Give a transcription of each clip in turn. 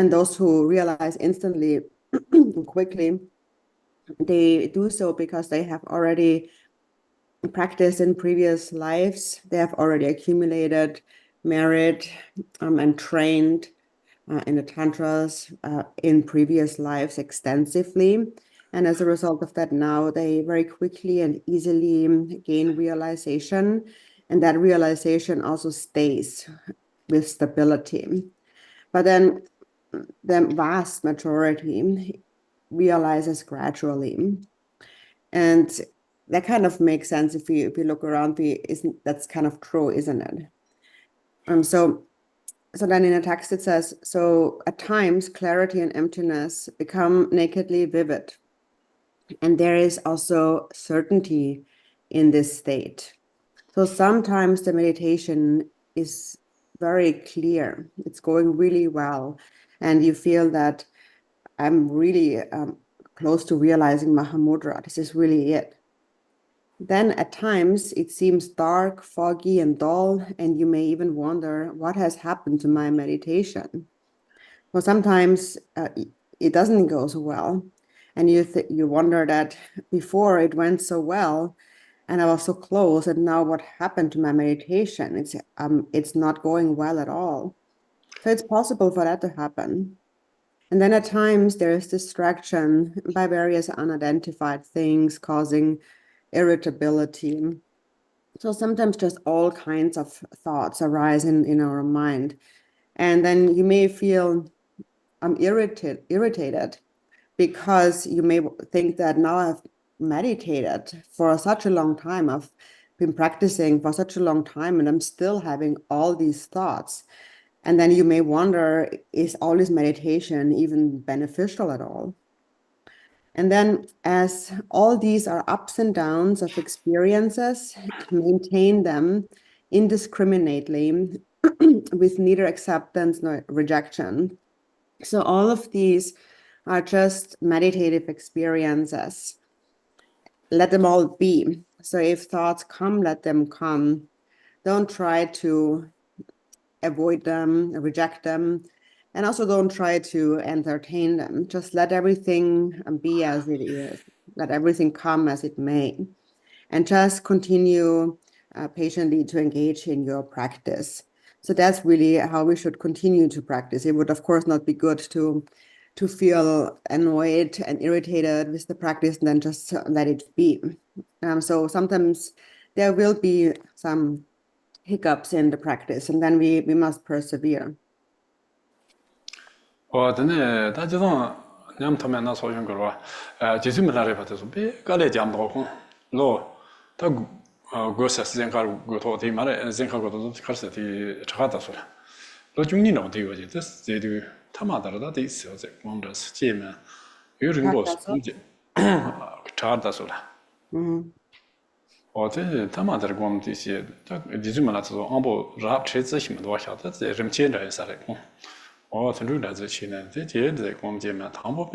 And those who realize instantly, quickly, they do so because they have already practiced in previous lives. They have already accumulated merit and trained in the tantras in previous lives extensively. And as a result of that, now they very quickly and easily gain realization. And that realization also stays with stability. But then the vast majority realizes gradually. And that kind of makes sense if you look around. That's kind of true, isn't it? So then in the text it says, so at times clarity and emptiness become nakedly vivid. And there is also certainty in this state. So sometimes the meditation is very clear. It's going really well. And you feel that I'm really close to realizing Mahamudra. This is really it. Then at times it seems dark, foggy, and dull, and you may even wonder what has happened to my meditation. Well, sometimes it doesn't go so well, and you wonder that before it went so well, and I was so close, and now what happened to my meditation? It's not going well at all. So it's possible for that to happen. And then at times there is distraction by various unidentified things causing irritability. So sometimes just all kinds of thoughts arise in our mind. And then you may feel irritated because you may think that now I've meditated for such a long time. I've been practicing for such a long time and I'm still having all these thoughts. And then you may wonder, is all this meditation even beneficial at all? And then as all these are ups and downs of experiences, maintain them indiscriminately with neither acceptance nor rejection. So all of these are just meditative experiences. Let them all be. So if thoughts come, let them come. Don't try to avoid them, reject them, and also don't try to entertain them. Just let everything be as it is. Let everything come as it may. And just continue patiently to engage in your practice. So that's really how we should continue to practice. It would, of course, not be good to feel annoyed and irritated with the practice and then just let it be. So sometimes there will be some hiccups in the practice, and then we must persevere. 근데 다지도 냠토면 나 소용 걸어. 지수미라래 받아서 비 가래 잠도 로다 고사 생각 고토 말에 생각 고토 칼세티 차가다 소라. 로 중니는 어디 오지? 제도 타마다라다 돼 있어. 뭔가스 제면 요런 거 이제 차가다 소라.这他妈的我们这些，你这么来说，俺不让车子什么多晓得，这人见着啥来讲，从这来这去呢，这在我们这边，他们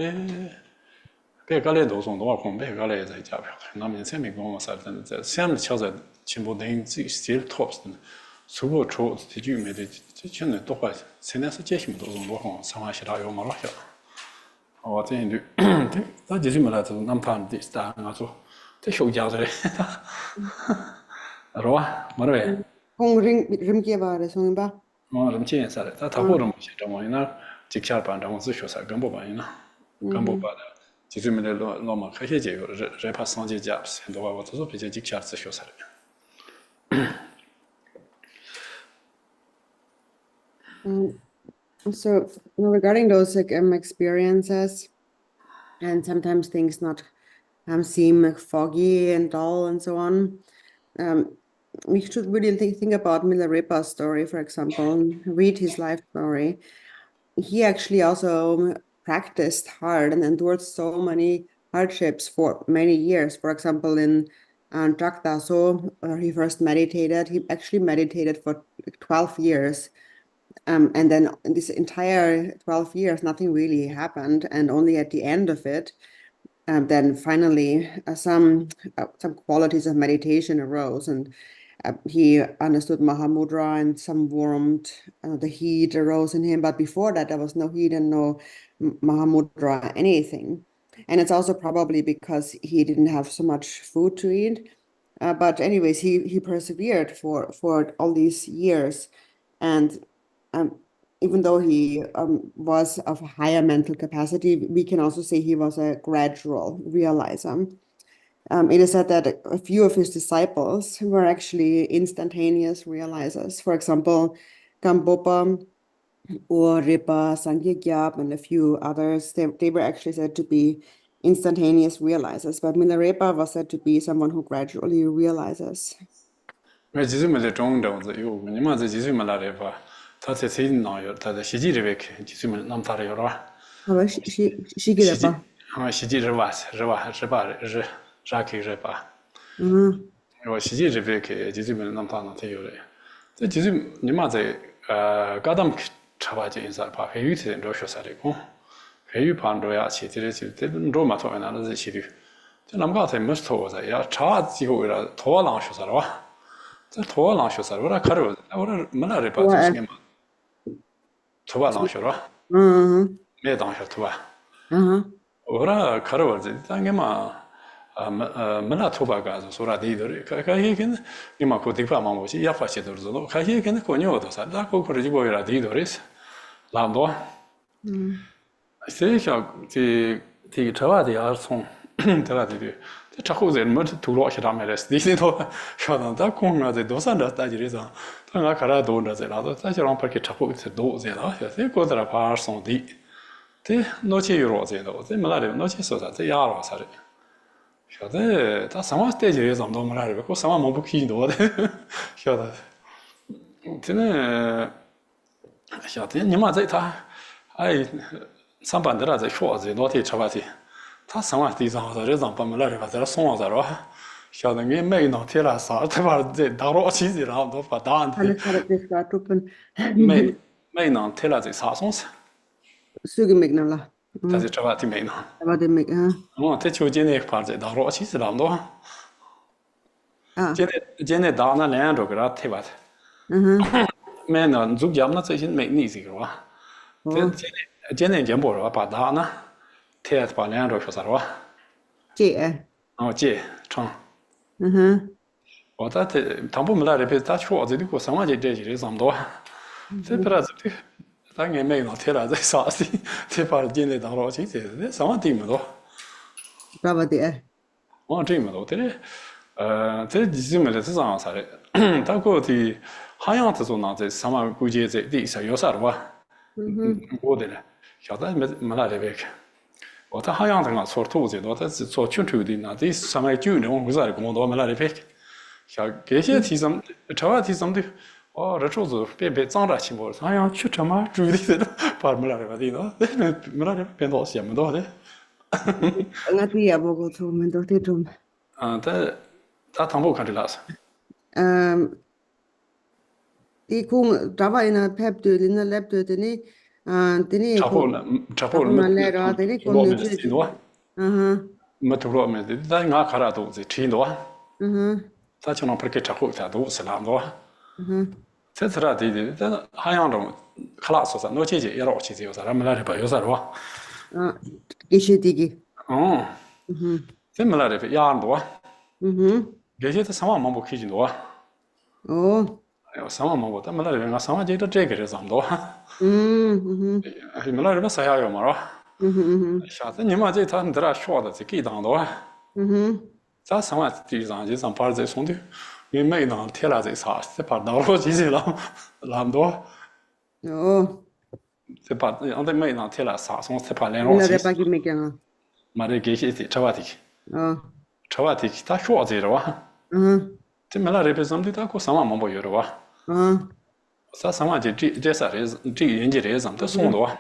别个来都从多空，别个来在家票，那面前面跟我啥的，在下面瞧在全部等这些 tops 的，所有出这就没的，这现在都快，现在是这什么都从多空，上海其他有么了晓得，这样的，他这么来说，那么他们的啥俺说。这手脚的，是吧？没得呗。rimkievare song ba? rimkievare啥的，他活着没些，这玩意那几下班，这我是学啥，根本玩意那，根本把的，就是没得老嘛，开些节有人怕上节家，很多我都是比较几下是学啥的。So regarding those experiences, and sometimes things not seem foggy and dull and so on. We should really think about Milarepa's story, for example, read his life story. He actually also practiced hard and endured so many hardships for many years. For example, in Jakdaso, where he first meditated, he actually meditated for 12 years. And then this entire 12 years, nothing really happened. And only at the end of it, then finally some qualities of meditation arose, and he understood Mahamudra and some warmth, the heat arose in him. But before that, there was no heat and no Mahamudra, anything. And it's also probably because he didn't have so much food to eat. But anyways, he persevered for all these years. And even though he was of higher mental capacity, we can also say he was a gradual realizer. It is said that a few of his disciples were actually instantaneous realizers. For example, Gambopa or Ripa, Sangyegyab, and a few others, they were actually said to be instantaneous realizers. But Milarepa was said to be someone who gradually realizes. 我其实没在中东子有，你们在其实没来的吧？他在谁那有，他在西极这边去，其实没那么大的有了。好吧，Shigirepa. 西极日吧，啥去日吧？我西极这边去，其实没那么大那才有的。这其实你们在高档吃吧，就因啥吧？黑鱼才能学啥的工，黑鱼盘着呀，去这肉嘛，做那是去的。这那么高才没错噻，要查几个为了拖浪学啥的哇？这拖浪学啥的，我那看着我那没那的吧，就是什么拖浪学了，没当学拖吧。我那看着我这，但个嘛。没那拖把干子，说那地头的，看些跟你嘛可地方嘛，我去也发现都是那，看些跟那可牛多啥，那可是就过来地头的，那么多。所以像这车啊，这也从这个地头，这车后头没土落去他们的，地头晓得，他空啊，这多少的大几的上，他俺看他多的这那都，他就让把给车后头多这了，这过得了怕送地，这拿去有多这了，这没那的拿去说啥，这压了啥的。晓得，他什么带起来这么多没来的，我什么忙不起多的，晓得。真的，晓得你妈在他，哎，上班的了在学子，老天吃饭去，他什么地方在这上班没来的吧，在那送着了，晓得你没弄天了啥，他把这打落起去，然后都把答案的，没弄天了在啥送去？Sugi Mignala. 他是吃饭的没弄。这秋今年发这打落起去那么多。今年打那2周给他贴吧的。没弄做节那最近没你这个吧？今年节目是吧？把打那贴把2周学啥了吧？姐。姐成。我他不没来的，他说这里过生活节这这这么多，这不然这。他也没弄贴了在啥事，这把今年打落起这什么地没多。干嘛的？我这没多，这几十没得是啥啥的，他过去好像这种那这什么估计这地上有啥的吧？我的嘞，晓得没来这边去。我他好像这个做投资的，他是做全球的那这什么9年我不知道工作没来这边去。像这些提升，超额提升的。这周子别涨了起码，好像去他妈注意的，把没来的地方，没来的变多些没多的。我对呀，不过出门都得中。他汤不看这拉是。die kung dawa ina pep de lina lab de teni teni chapo na le ra teni kon ne chi ma tu lo me da nga khara do zi chi do ta chona perché chapo ta do se la do这次啦，对，但是好像种克拉说啥，我姐姐也老去有啥，他们那里边有啥的哇？这些地个。这没来的压多。这些他上网忙不开心多。哎呦，上网忙不，他们那里边上网这个是怎么多？没来这边啥有嘛是吧？下次你们这他们在那说的这给当多。咱上网地上就上班在送的。你没能贴了这啥，这把道路其实那么多。这把让这没能贴了啥，从这把连路。这把给没讲啊？嘛这给些车话题。车话题他说这个哇。这没那这边咱们他过上网忙不有的哇。咱上网这啥的，这人家这咱们都送的哇。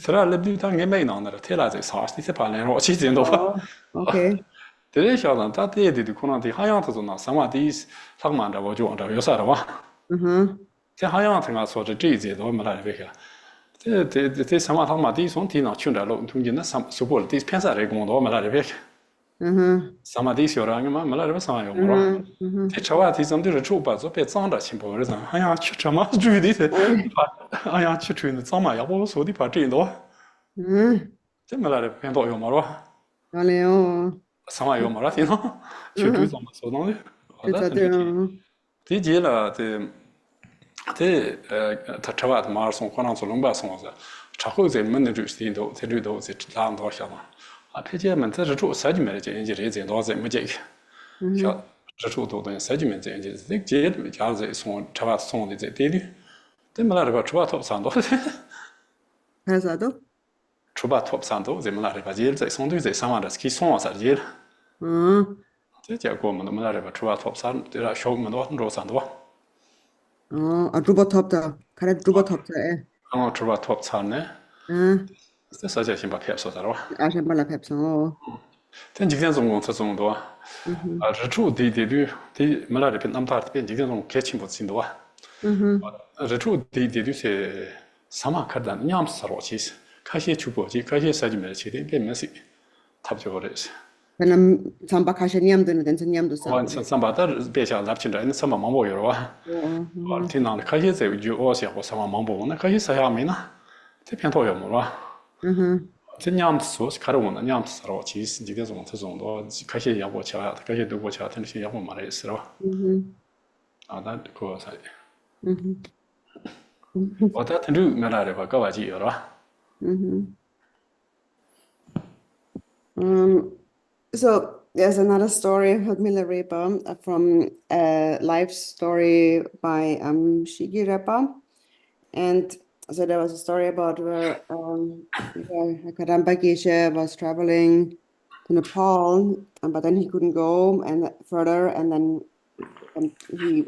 这那那边他也没能的贴了这啥，这把连路其实都哇。OK。这晓得，他这的可能的好像他说那什么的，他们这我就往这有啥的哇？这好像他说这一节都没来这个，这什么他妈的从地上去那路，从今那什么说过了，这偏啥的工作没来这个。Samadhi Shorang, Malava Sayo Mora. Techawa is under the Chuba, so it's on the simple reason. I am Chama, Judy, I am Chitrin, Sama, also the party in law. Similar Pendo Yomara, Sama Yomara, you know, she do some so long. The Jela, the Tachawat Mars on Conan Solumba songs. Chaco is a minute in the Rudo, the land or Shama. A payment, the true sediment injuries in those magic. The true sediment injuries, the jail, which are the song, Chavat song is a daily. The Malara Chuba top sando. Chuba top sando, the Malara jail, the song is the summer, the ski songs at jail. The Jacob and the Malara Chuba top sand, there are showman and Rosando. A drupal top da. Kan jeg drupal top da? I'm Chuba top sand. The suggestion by Pepsi. Jeg skal bare lade pepsi. 但几天总共才这么多，日出对没来这边那么大，边几天总开清不清多，日出对是什么看的？你要是老其实，开些出国去，开些设计没去的，别没事，他不就好这些。 Benim samba kaşe niyam dönü den niyam da我上班的别想拿钱人什么忙不有啊？我听到开些在就我想我什么忙不，那开些啥样没呢？这片头有么了？这娘说是看着我那娘是了，其实几点钟这种多，开些养活起来，开些都过起来，他那些养活嘛的是了。啊，那个啥？我在听着没来的话，搞完几有了。So there's another story of Milarepa from a life story by Shigerepa. And so there was a story about where Kadamba Geshe was traveling to Nepal, but then he couldn't go and further. And then he,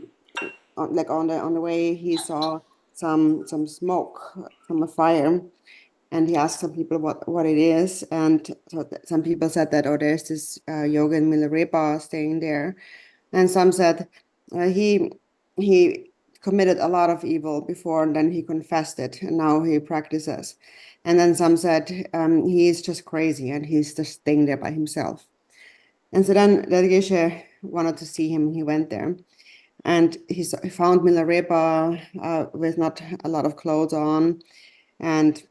like on the way, he saw some smoke from a fire. And he asked some people what it is, and so some people said that, oh, there's this yogi in Milarepa staying there, and some said he committed a lot of evil before, and then he confessed it, and now he practices. And then some said he's just crazy, and he's just staying there by himself. And so then Geshe wanted to see him. He went there, and he found Milarepa with not a lot of clothes on, and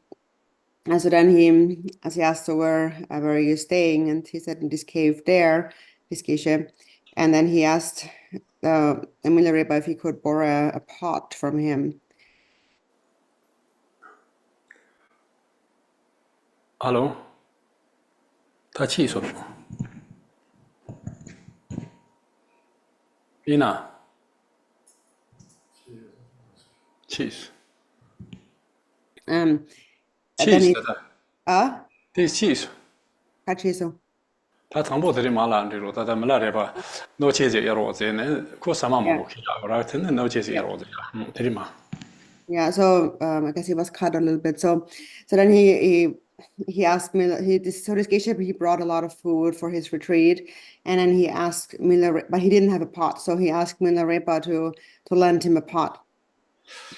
so then he asked, so where are you staying? And he said, in this cave there, this Geshe. And then he asked Milarepa if he could borrow a pot from him. Hello? 他气说什么？ Ina? Cheese. Cheese 的，对 cheese， 他cheese。他常不在这马兰这路，他没来这吧？弄cheese也罗在那，可什么忙不起来，然后真的弄cheese也罗在了，这里嘛。Yeah, so I guess he was cut a little bit. So then he asked me. So this Geshe, he brought a lot of food for his retreat, and then he asked Milarepa, but he didn't have a pot, so he asked Milarepa to lend him a pot.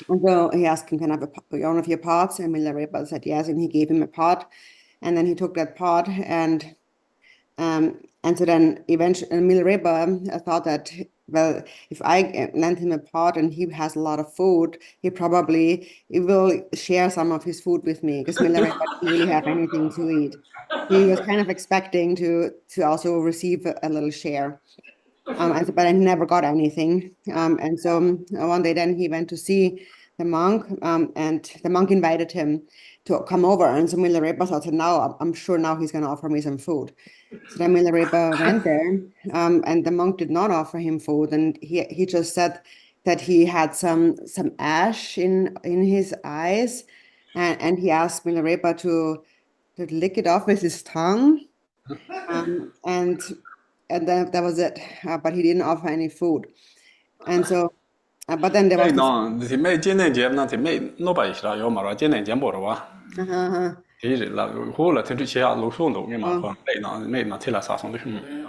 And so he asked him, can I have one of your pots? And Milarepa said yes, and he gave him a pot. And then he took that pot, and so then eventually Milarepa thought that, well, if I lend him a pot and he has a lot of food, he will share some of his food with me, because Milarepa didn't really have anything to eat. He was kind of expecting to also receive a little share. But I never got anything. And so one day then he went to see the monk, and the monk invited him to come over. And so Milarepa thought, now I'm sure now he's going to offer me some food. So then Milarepa went there, and the monk did not offer him food. And he just said that he had some ash in his eyes. And he asked Milarepa to lick it off with his tongue. And then that was it. But he didn't offer any food. And so, but then there was no, the may Jenny Jam, not the may nobody shall your Mara Jenny Jamborova. He is like whole attention to share Lusundo, made not tell us something.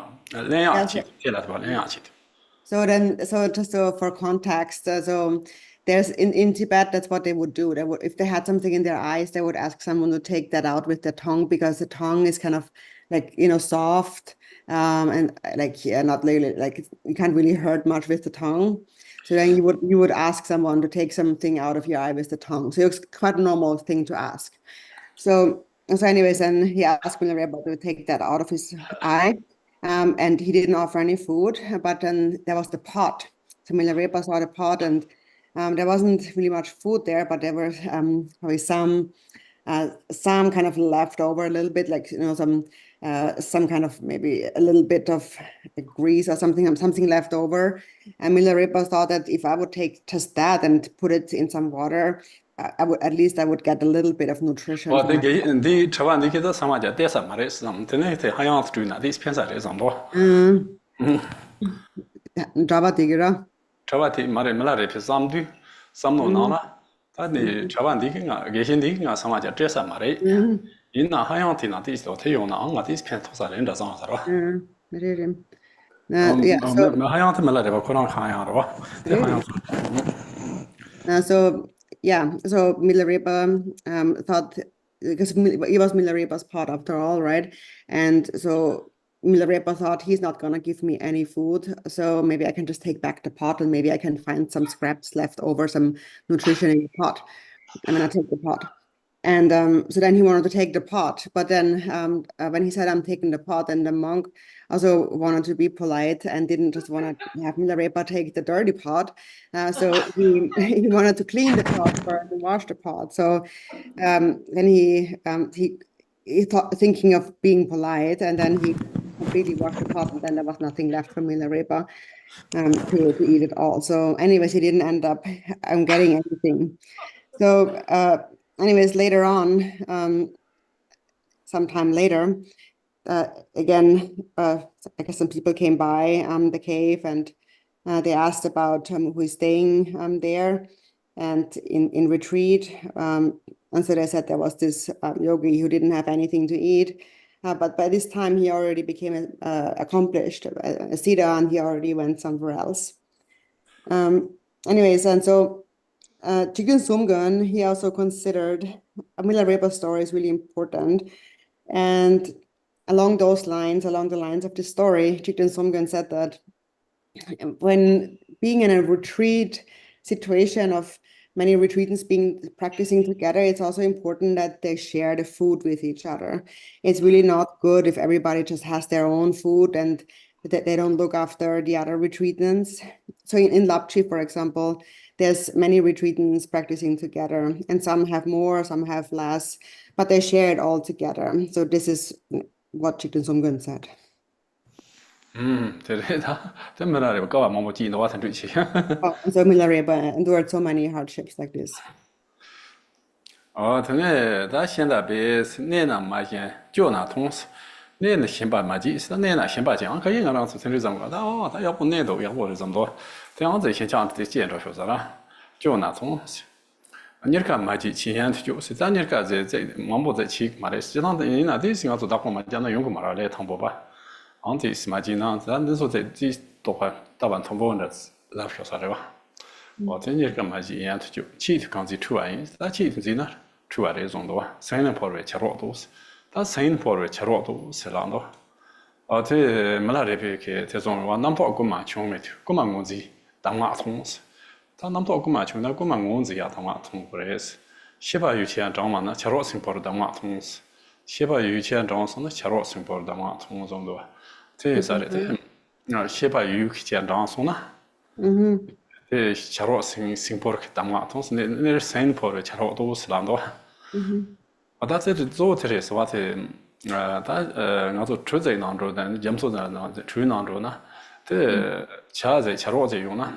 So then, so just for context, so there's in Tibet, that's what they would do. If they had something in their eyes, they would ask someone to take that out with their tongue, because the tongue is kind of like, soft, and like, yeah, not really, like you can't really hurt much with the tongue. So then you would ask someone to take something out of your eye with the tongue. So it's quite a normal thing to ask. So anyways, then he asked Milarepa to take that out of his eye, and he didn't offer any food. But then there was the pot. So Milarepa saw the pot, and there wasn't really much food there, but there were probably some kind of leftover, a little bit, like some kind of maybe a little bit of grease or something left over. And Milarepa thought that if I would take just that and put it in some water, I would get a little bit of nutrition 와, for my. 네 저와 네 개도 상하자 대사 말했어. 아무튼 네 하양 주나 네 편사래 정도. Java digira. 저와 네 말에 말에 비쌈도 삼노 나나. 다네 저와 네가 계신 네가 상하자 대사 말해. 이나 하양 티나 디스도 태용나 안가 디스 편 토사렌다 상하라. Yeah, so 하양 티 말에 봐 코랑 하양으로 봐. 하양. So yeah, so Milarepa thought, because it was Milarepa's pot after all, right? And so Milarepa thought, he's not gonna give me any food, so maybe I can just take back the pot and maybe I can find some scraps left over, some nutrition in the pot. I'm gonna take the pot. And so then he wanted to take the pot, but then when he said, I'm taking the pot, and the monk also wanted to be polite and didn't just want to have Milarepa take the dirty pot. So he wanted to clean the pot first and wash the pot. So then he thought, thinking of being polite, and then he completely washed the pot, and then there was nothing left for Milarepa to eat it all. So anyways, he didn't end up getting anything. So anyways, later on, sometime later, again, I guess some people came by the cave, and they asked about who is staying there and in retreat. And so they said there was this yogi who didn't have anything to eat. But by this time, he already became accomplished, a siddha, and he already went somewhere else. Anyways, and so Jigten Sumgön, he also considered Milarepa's story is really important. And along the lines of the story, Jigten Sumgön said that when being in a retreat situation of many retreatants practicing together, it's also important that they share the food with each other. It's really not good if everybody just has their own food and that they don't look after the other retreatants. So in Lapchi, for example, there's many retreatants practicing together, and some have more, some have less, but they share it all together. So this is what Jigten Sumgön said. 对对，他们那里搞完毛毛鸡，那我才对起。So Milarepa endured so many hardships like this. 哦，他现在被那嘛些叫那同事，那先把嘛鸡，那先把讲，可以让是成这么个，他要不那都要我这么多，这样子先讲得见着说啥了，叫那同事。你看嘛鸡，前天就是咱你看在忙不在起嘛的，实际上人那这是要做大工嘛，讲那用过嘛来汤包吧。安提是嘛经常，咱那时候在这多块大半通包那那说啥的吧？我这你干嘛去研究？去刚才出来，咱去在那出来的种多，生人跑来吃肉都是，但生人跑来吃肉都是啷多？这没那这边去这种话，南跑过嘛穷没去，过嘛工资当马通是，他南跑过嘛穷，那过嘛工资也当马通过来是，西边有钱挣嘛，那吃肉生跑的当马通是，西边有钱挣是那吃肉生跑的当马通种多。这啥的，那西边有钱挣是那。这吃肉生跑的当马通是那生跑的吃肉都是啷多？但这做这是话这。我做出在当中，但严肃在那出当中呢，这吃肉在用呢，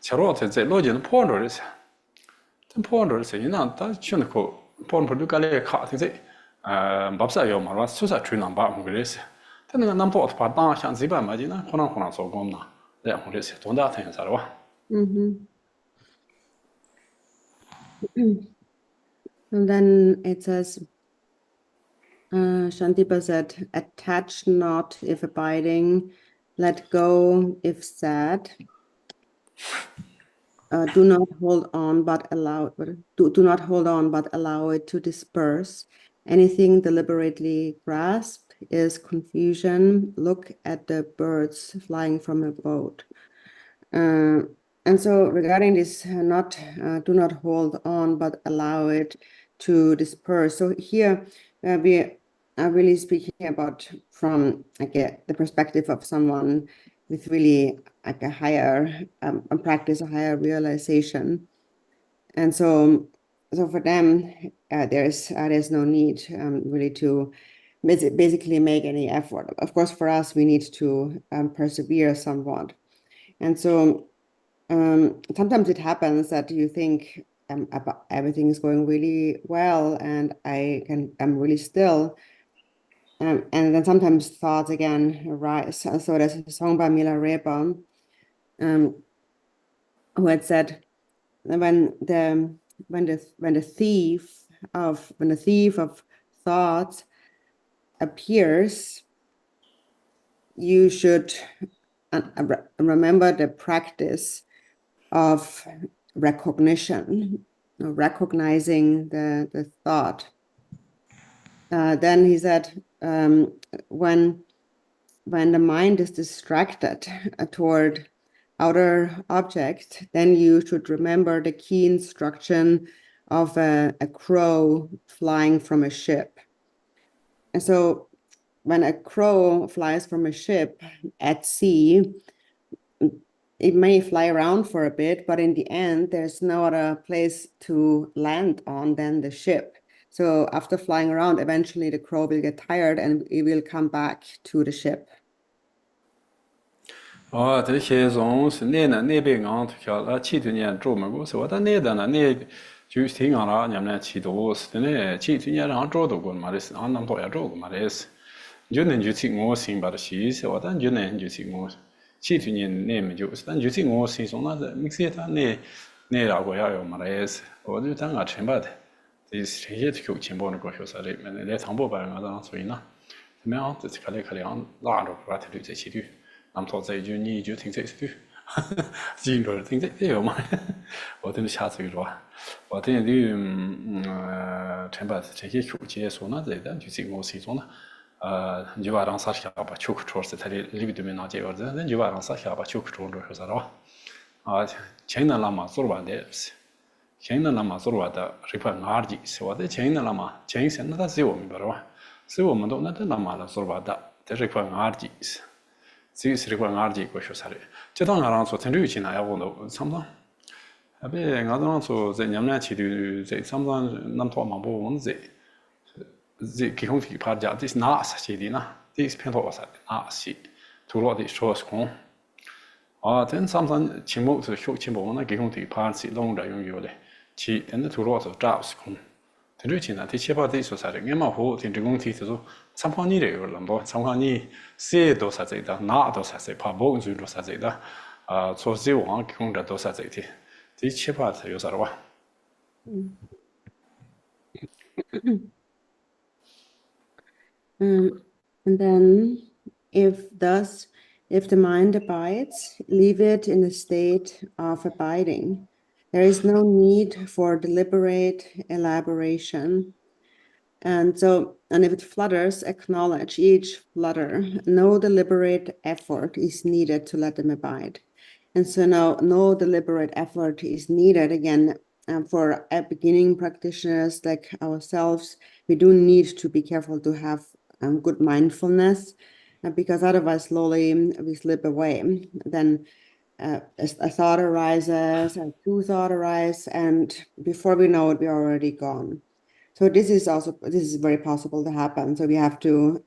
吃肉在老近跑着的是，这跑着的是，人家他去那个跑着就干来卡的这，把啥要嘛，说啥出那把红的是，他那个南跑的把当像这边嘛，就那可能做工呢，这红的是多大天啥的哇And then it says, Shantipa said, attach not if abiding, let go if sad. Do not hold on, but allow it to disperse. Anything deliberately grasped is confusion. Look at the birds flying from a boat. And so regarding this, do not hold on, but allow it to disperse. So here we are really speaking about from the perspective of someone with really like a higher practice, a higher realization. And so for them, there's no need really to basically make any effort. Of course, for us, we need to persevere somewhat. And so sometimes it happens that you think about everything is going really well and I'm really still. And then sometimes thoughts again arise. So there's a song by Mila Reba who had said when the thief of thoughts appears, you should remember the practice of recognition, recognizing the thought. Then he said, when the mind is distracted toward outer objects, then you should remember the key instruction of a crow flying from a ship. And so when a crow flies from a ship at sea, it may fly around for a bit, but in the end, there's no other place to land on than the ship. So after flying around, eventually the crow will get tired and it will come back to the ship. 这些种是那边昂土条了，气头年做么个是我但那的呢，那就挺昂了，伢们气头是的呢，气头年让做到过嘛的是，俺那多也做过嘛的是，就能就气我心把的西是我但就能就气我，气头年那么就是，但就气我心中那是没些他那老个也有嘛的是，我就当俺承办的，这是这些头钱包那个学啥的，那长波班俺当所以呢，怎么样？这次看来俺拉着把头在气头。I'm told they do need you think it's too. You know, think that you might. What in the chat you draw? What in the temper take it to GS or not, they don't you see more season. You are on such a choke towards the live to me not ever, then you are on such a choke toward her. China Lama Zorba lives. China Lama Zorba the Ripper Nardi, so the China Lama, Chains and that's the woman, but so woman don't let the Lama Zorba the Ripper Nardis. 这是个俺这个学啥的，这当俺说听着起那要问到，差不多，还别俺当说在娘们去的在差不多南头嘛不问这基本上怕家这是哪些的呢？这是偏头啥的哪些，土老的说是空，真差不多全部是学全部那基本上怕是弄着用有的，其但那土老是找是空。听着起呢，这七八的说啥的，俺嘛好听这工体是说，参考你这个那么多，参考你写多少字的，哪多少字，怕不就多少字的，做这网空着多少字的，这七八是有啥的哇？And then, if the mind abides, leave it in a state of abiding. There is no need for deliberate elaboration. And if it flutters, acknowledge each flutter. No deliberate effort is needed to let them abide. And so now no deliberate effort is needed again for beginning practitioners like ourselves. We do need to be careful to have good mindfulness because otherwise slowly we slip away. Then a thought arises, a two thought arise, and before we know it, we're already gone. So this is very possible to happen. So we have to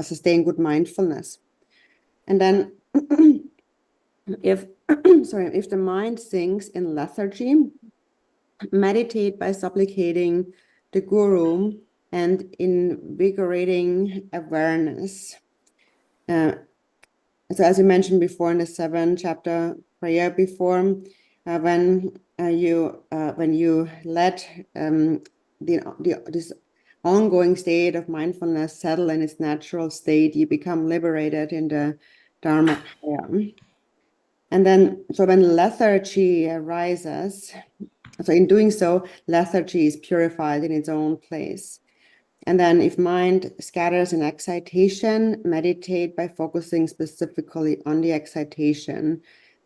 sustain good mindfulness, and then if the mind sinks in lethargy, meditate by supplicating the Guru and invigorating awareness. So as you mentioned before in the 7th chapter prayer before, when you let this ongoing state of mindfulness settle in its natural state, you become liberated in the Dharmakaya. And then, so when lethargy arises, so in doing so, lethargy is purified in its own place. And then if mind scatters in excitation, meditate by focusing specifically on the excitation.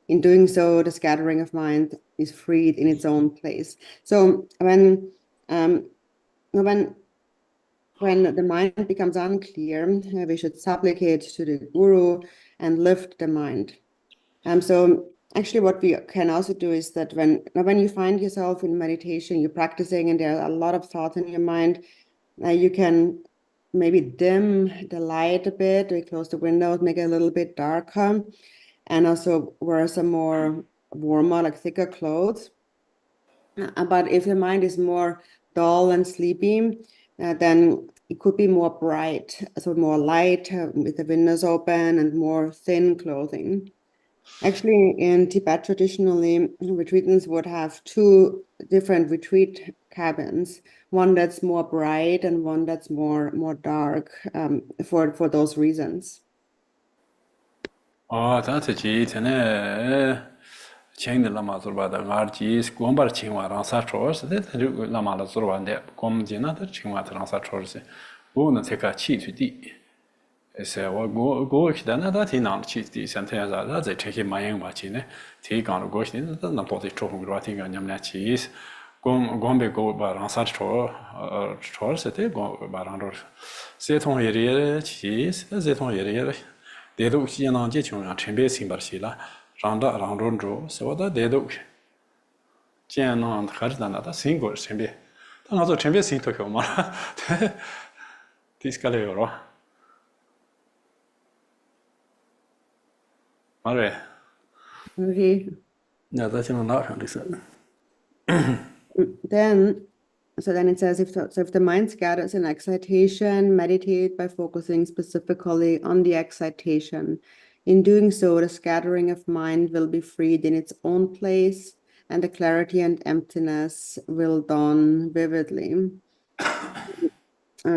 In doing so, the scattering of mind is freed in its own place. So when the mind becomes unclear, we should supplicate to the guru and lift the mind. So actually what we can also do is that when you find yourself in meditation, you're practicing and there are a lot of thoughts in your mind, you can maybe dim the light a bit, we close the windows, make it a little bit darker, and also wear some more warmer, like thicker clothes. But if the mind is more dull and sleepy, then it could be more bright, so more light with the windows open and more thin clothing. Actually, in Tibet, traditionally, retreatants would have two different retreat cabins, one that's more bright and one that's more dark, for those reasons. that's a cheat, and chain the Lama Zurba, the Archis, Gombar Chingwa, Ransa Chors, that Lama Zurba, and the Gomjina, the Chingwa, Ransa Chors, won't take a cheat to D. So go then that in on cheat the sentence that's a check my young machine, take on a ghost in the Napoli choking rotting on Yamna cheese. Gombe go by Ransa Chors, go by Randor. Set on area cheese, set on area. They do see an antichung and chamber simbarsila, Randa Randro, so that they do. Jan and Hardanata single chamber. Another chamber seem to come. This Calero. Mare. Okay. Yeah, that's in an listen. Then it says, if the mind scatters in excitation, meditate by focusing specifically on the excitation. In doing so, the scattering of mind will be freed in its own place, and the clarity and emptiness will dawn vividly.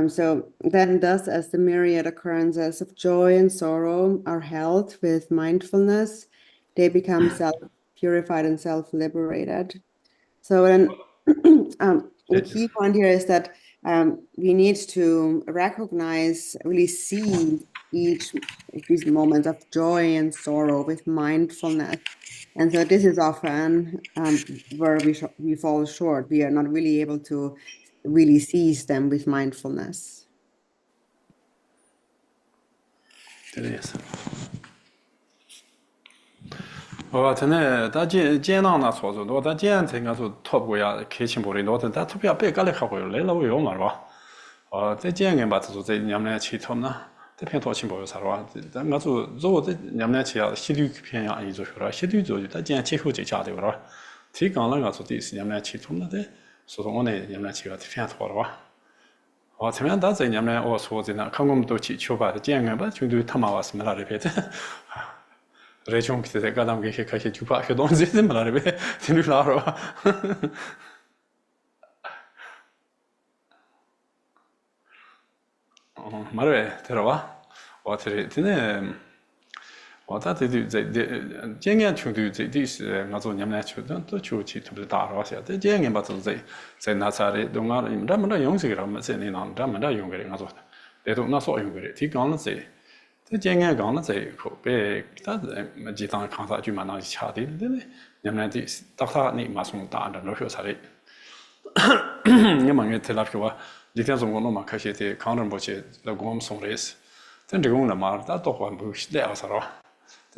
So then thus, as the myriad occurrences of joy and sorrow are held with mindfulness, they become self-purified and self-liberated. So then the key point here is that we need to recognize, really see these moments of joy and sorrow with mindfulness. And so this is often where we fall short. We are not really able to really seize them with mindfulness. It is. 다 제나나 소소 다 제한테가 top 거야 캐친 보리 너도 다 투표 앞에 갈래 하고 레라고 요 말봐 제 제한에 맞춰서 제 냠내 치톰나 대편 도친 보여 살아 다 가서 저거 냠내 치야 시류 편야 아니 저라 시류 다 제한 치후 제 자대 그러 티강랑 가서 디스 냠내 치톰나데 소소 오늘 냠내 치가 대편 돌아 와 다 냠내 소소나 강금도 치 초바 제한에 봐 중도 타마 왔으면 라를 베데 Region qui était gadam che che tu pas que dans ces me l'arrivé c'est nu là 말해 들어와 어떻게 되네 어떻게 돼 쟁여 중도 this 나도 냠나 주도 또 주치 또 다라서 돼 쟁여 받은 제 나사리 동안 라마다 용식이라면 세니나 라마다 용거리 나도 내도 나서 용거리 뒤가는 제 쟁여 가는 제 코베 다 지당 강사 주만나 차디데 냠나디 딱타니 마송 다안다 로쇼사리 냠망에 텔라피와 지iten성 거노마 카시테 카운터 보체 라곰 송레스 텐데공나 마르다 또한 부시데 아사로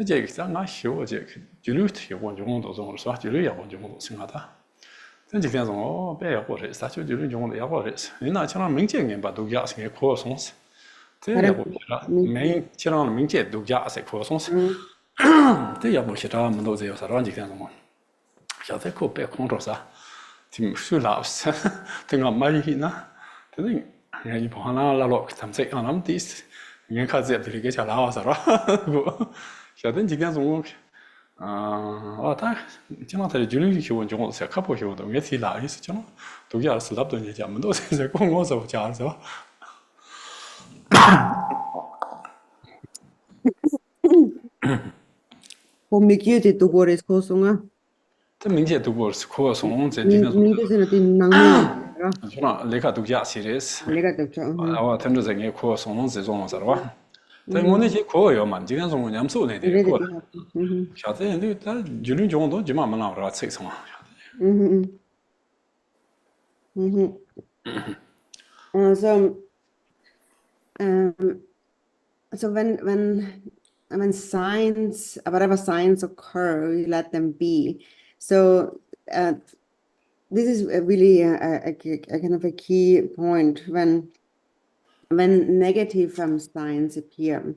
这个咱俺学我这个就六天我就工作中是吧？就六我就工作生活的。这几天中别要过日，啥就六中的要过日。你那像民间人把度假是个扩松是，这也不是了，民像民间度假是扩松是，这也不是了，我们都这样啥了几天中，现在可别工作啥，听说老师，听俺妈一呢，这那人一旁那拉落他们在俺们第一，人看这这里个叫老啥了，不。现在几天钟，他经常在酒店去问中国是看不起我的，每次来一次讲，都要是那么多年前，我们都是在广告上讲是吧？Hoe mycket du går i skolan? 这明显读过是可松在地上 Ming is in the Nangming. 就那雷卡读假系列是， Lega doctor. 我听着在那可松这种是吧？但我那些可要嘛，今天中午年数那点可，晓得你他有人讲都就慢慢让我吃什么，晓得。So, so when signs, whatever signs occur, you let them be. So this is really a kind of a key point when negative signs appear,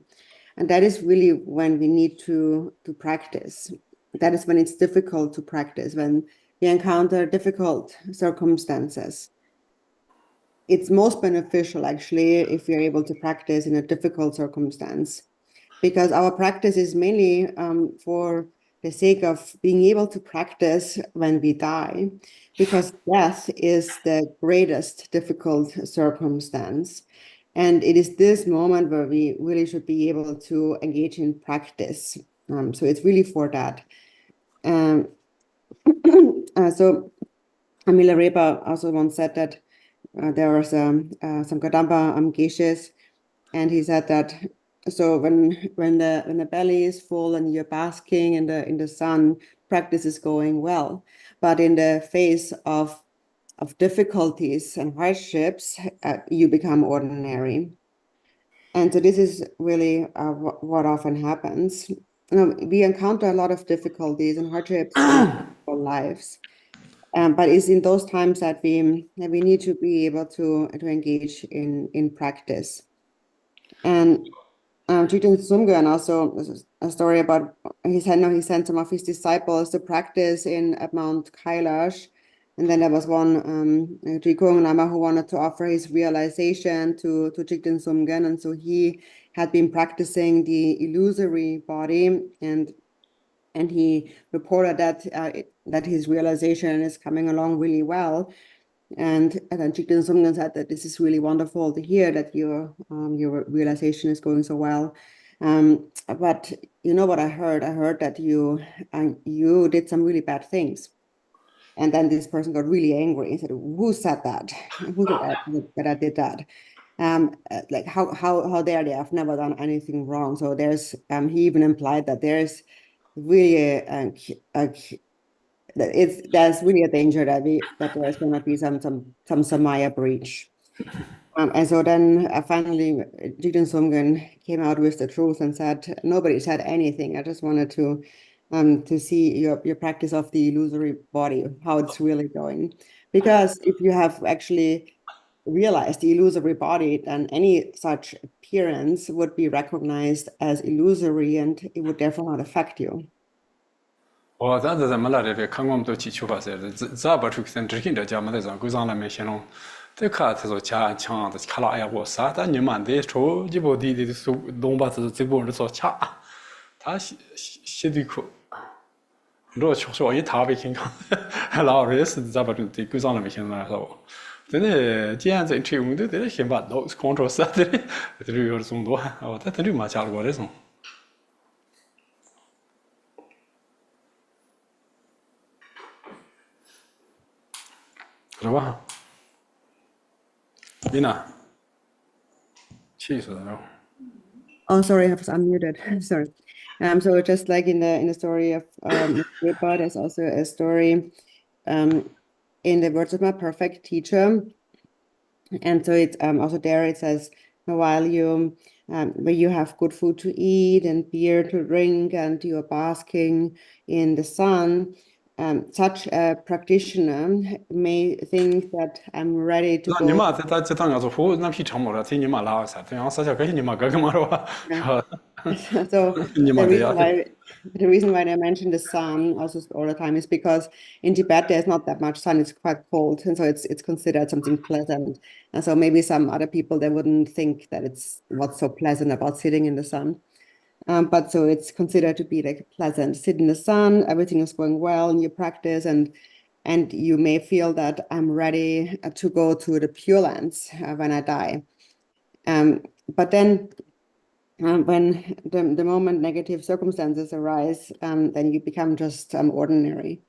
and that is really when we need to practice. That is when it's difficult to practice, when we encounter difficult circumstances. It's most beneficial, actually, if we are able to practice in a difficult circumstance, because our practice is mainly for the sake of being able to practice when we die, because death is the greatest difficult circumstance. And it is this moment where we really should be able to engage in practice. So it's really for that. So Milarepa also once said that there was some Kadamba geshes, and he said that so when the belly is full and you're basking in the sun, practice is going well. But in the face of difficulties and hardships, you become ordinary. And so this is really what often happens. We encounter a lot of difficulties and hardships in our lives. But it's in those times that we need to be able to engage in practice. And Jigten Sumgön also a story about he sent some of his disciples to practice at Mount Kailash, and then there was one Jigkong Lama who wanted to offer his realization to Jigten Sumgön, and so he had been practicing the illusory body, and he reported that his realization is coming along really well. And then Jigten Sumgön said that this is really wonderful to hear that your realization is going so well. But you know what I heard? I heard that you did some really bad things. And then this person got really angry and said, "Who said that? Who said that I did that? Like how dare they? I've never done anything wrong." So there's he even implied that there's really there's really a danger that there's going to be some Samaya breach. And so then finally Jigten Sumgön came out with the truth and said, "Nobody said anything. I just wanted to see your practice of the illusory body, how it's really going. Because if you have actually realized the illusory body, then any such appearance would be recognized as illusory and it would therefore not affect you." 我当时怎么了？这边看我们都去出发噻，这不出去，只看着家么在上，狗上那边闲弄。这看他说抢的，看了哎呀我啥？但你妈的抽一部的手弄把这部人说抢，他写的苦。如果说一他被看看，老热是咋不中的狗上那边闲弄说。真的，既然在吹风的，这先把脑子控制死的，这里有这么多，哦，他这里嘛加了过这种。是吧？你呢？气死了。Oh, sorry, I was unmuted. Sorry. So just like in the story of Kripa, there's also a story in the words of my perfect teacher, and so it's also there. It says, while you where you have good food to eat and beer to drink, and you are basking in the sun. Such a practitioner may think that I'm ready to 那 go. 你妈这当要做服，那批长毛了，听你妈拉啥？这样啥叫跟你妈干嘛了吧？ So 你妈这样。 the reason why I mention the sun also all the time is because in Tibet there's not that much sun. It's quite cold, and so it's considered something pleasant. And so maybe some other people they wouldn't think that it's what's so pleasant about sitting in the sun. But so it's considered to be like pleasant. Sit in the sun, everything is going well in your practice, and you may feel that I'm ready to go to the Pure Lands when I die. But then when the moment negative circumstances arise, then you become just ordinary.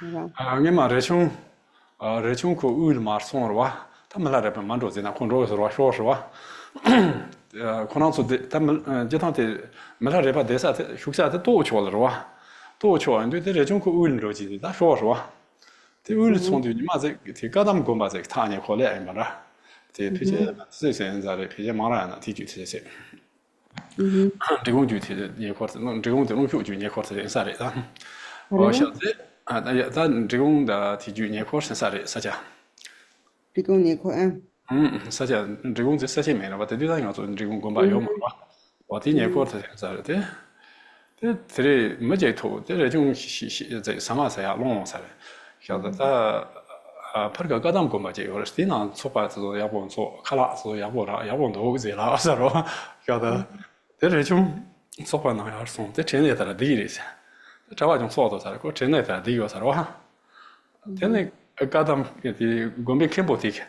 Okay. Ngema rechung ko ul mar son rwa ta mala re man ro zena kon ro rwa sho shwa konan so de ta jetan te mala re ba de sa te shuksa te to chol rwa to chol ande de rechung ko ul ro ji da sho shwa te ul son de ma ze te ga dam gomba ze ta ne khole ai mara te pije se sen za re pije mara na ti ju te se这工具体的捏块子，弄这工的弄数据捏块子的啥的啊？我晓得啊，那也咱这工的体具捏块是啥的啥家？Rikung ni ko eh. 啥家？这工在啥些没了吧？这对咱要做这工工把要嘛吧？我的捏块子是啥的？这里没接头，这种在什么啥呀？弄啥的？晓得他拍个高档工吧，就有了。经常做吧，就是要不做，看了是要不啦，要不都是啦，是吧？晓得。这种做法那样送，这真的在那地里噻，这话就说到噻，我真的在地有噻，哇，真的高档的工兵看不起，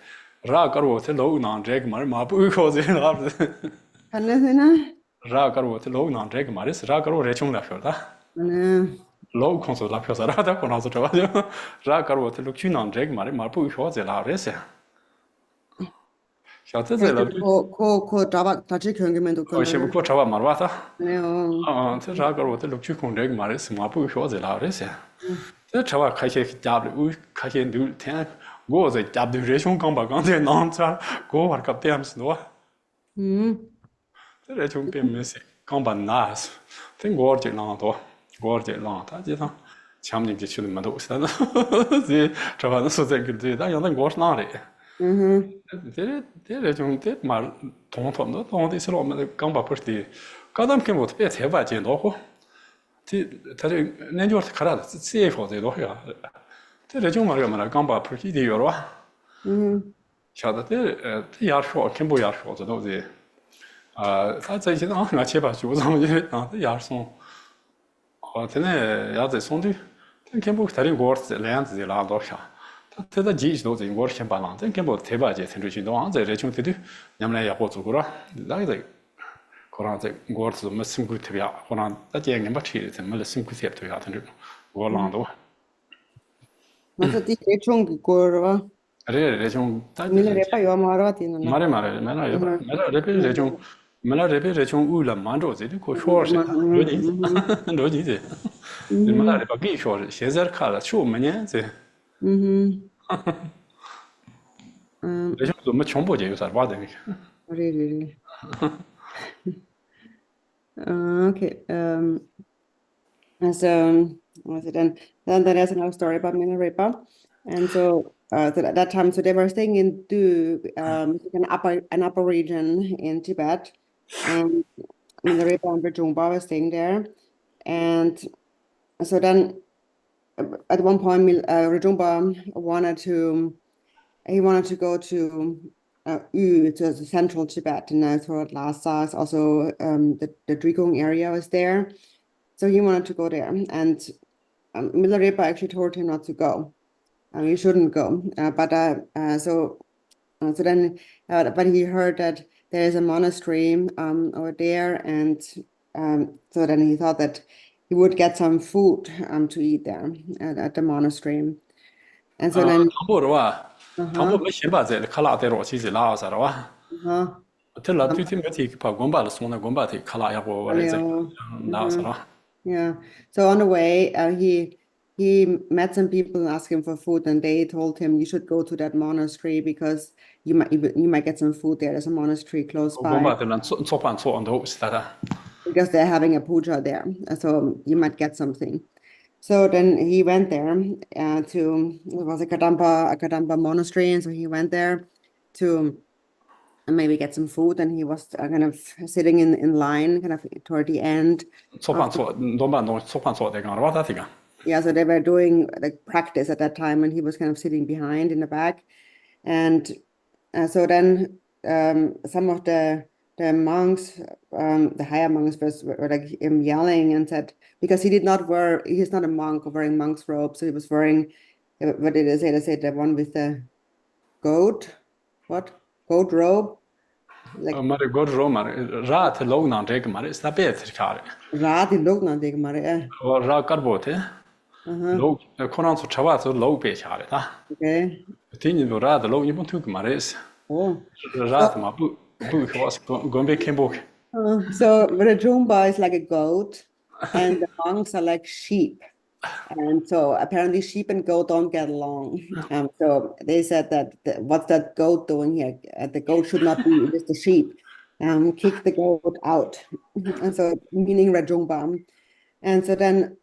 然后我这老难这个嘛不靠这那不是， Kanne sina? 然后我这老难这个嘛是，然后我这穷了票的， Kanne. 老空手拉票噻，然后他可能是这话就，然后我这老穷难这个嘛不靠这那不是。 晓得这了， Ko Java tachi kyungi men du 我先不过查完嘛吧他。 Kanne. 这啥个我这录取工这个嘛的是嘛不晓得啦这些，这查完开些家的，我开些都天，我在家的热胸刚把刚才弄着，我玩个点是多，这热胸边没事，刚把拿是，这我这浪多，我这浪他这趟，前面就去的没多，现在这查完是这个的，但要那我是哪里？ 这热胸这嘛通通的，通的是我们刚把不是的。 가담 캠보 때 대바지 놓고 티 다들 내줘 가라 CFO 제 놓야这좀 말이야 간바 풀기디 요로 샤다 때 야쇼 캠보 야쇼 저 도지 다这些啊那切吧就这么啊야송 ten에 야제 손디 캠보 다른 거 랜드 라도샤他几都在我先把浪，但根本台巴节城市群众，在这种地区，咱们来也不做过了，那个。 可能在我是没辛苦特别，可能大家人不吃，怎么了辛苦特别特别，我浪多。Masa di rechung ko ra. 这种， Mila repa yo ma ra tin na. 没了这边这种乌了蛮多，这里可说是，罗尼子，罗尼子，你们那里把给说是，现在看了去我们呢这，这种怎么全部就有啥话的？ Really. Okay. So what was it then? Then there's another story about Milarepa, and so at that time, so they were staying in an upper region in Tibet, and Milarepa and Rajungpa were staying there, and so then at one point, Rajungpa wanted to go to to the central Tibet, and throughout Lhasa, also the Drikung area was there. So he wanted to go there, and Milarepa actually told him not to go. You shouldn't go. But he heard that there is a monastery over there, and so then he thought that he would get some food to eat there at the monastery. And so then. 他们没先把这卡拉带罗起去拉啥了哇？这拉最近没提把公巴的送到公巴提卡拉要不我来这拉啥了？ Yeah. So on the way, he met some people and asked him for food, and they told him you should go to that monastery because you might get some food there. There's a monastery close by. 公巴的人做饭做很多是他的。 Because they're having a puja there, so you might get something. So then he went there to, it was a Kadampa monastery, and so he went there to maybe get some food, and he was kind of sitting in line, kind of toward the end. Yeah, so they were doing like practice at that time, and he was kind of sitting behind in the back, and so then some of the monks, the higher monks were like yelling and said, because he's not a monk wearing monk's robe, so he was wearing, what did they say? They said the one with the goat, what? Goat robe? Like, goat robe, rat lognan deg mare, sta beter kare. Rat lognan deg mare, Og ra karbote. low Koran so chawa so low be chale ta. Okay. Tin do ra the low you want to mares. Oh. Rat ma bu was gombe kembok. So Rajumba is like a goat, and the monks are like sheep. And so apparently sheep and goat don't get along. So they said that what's that goat doing here? The goat should not be with the sheep. Kick the goat out. And so meaning Rajumba. And so then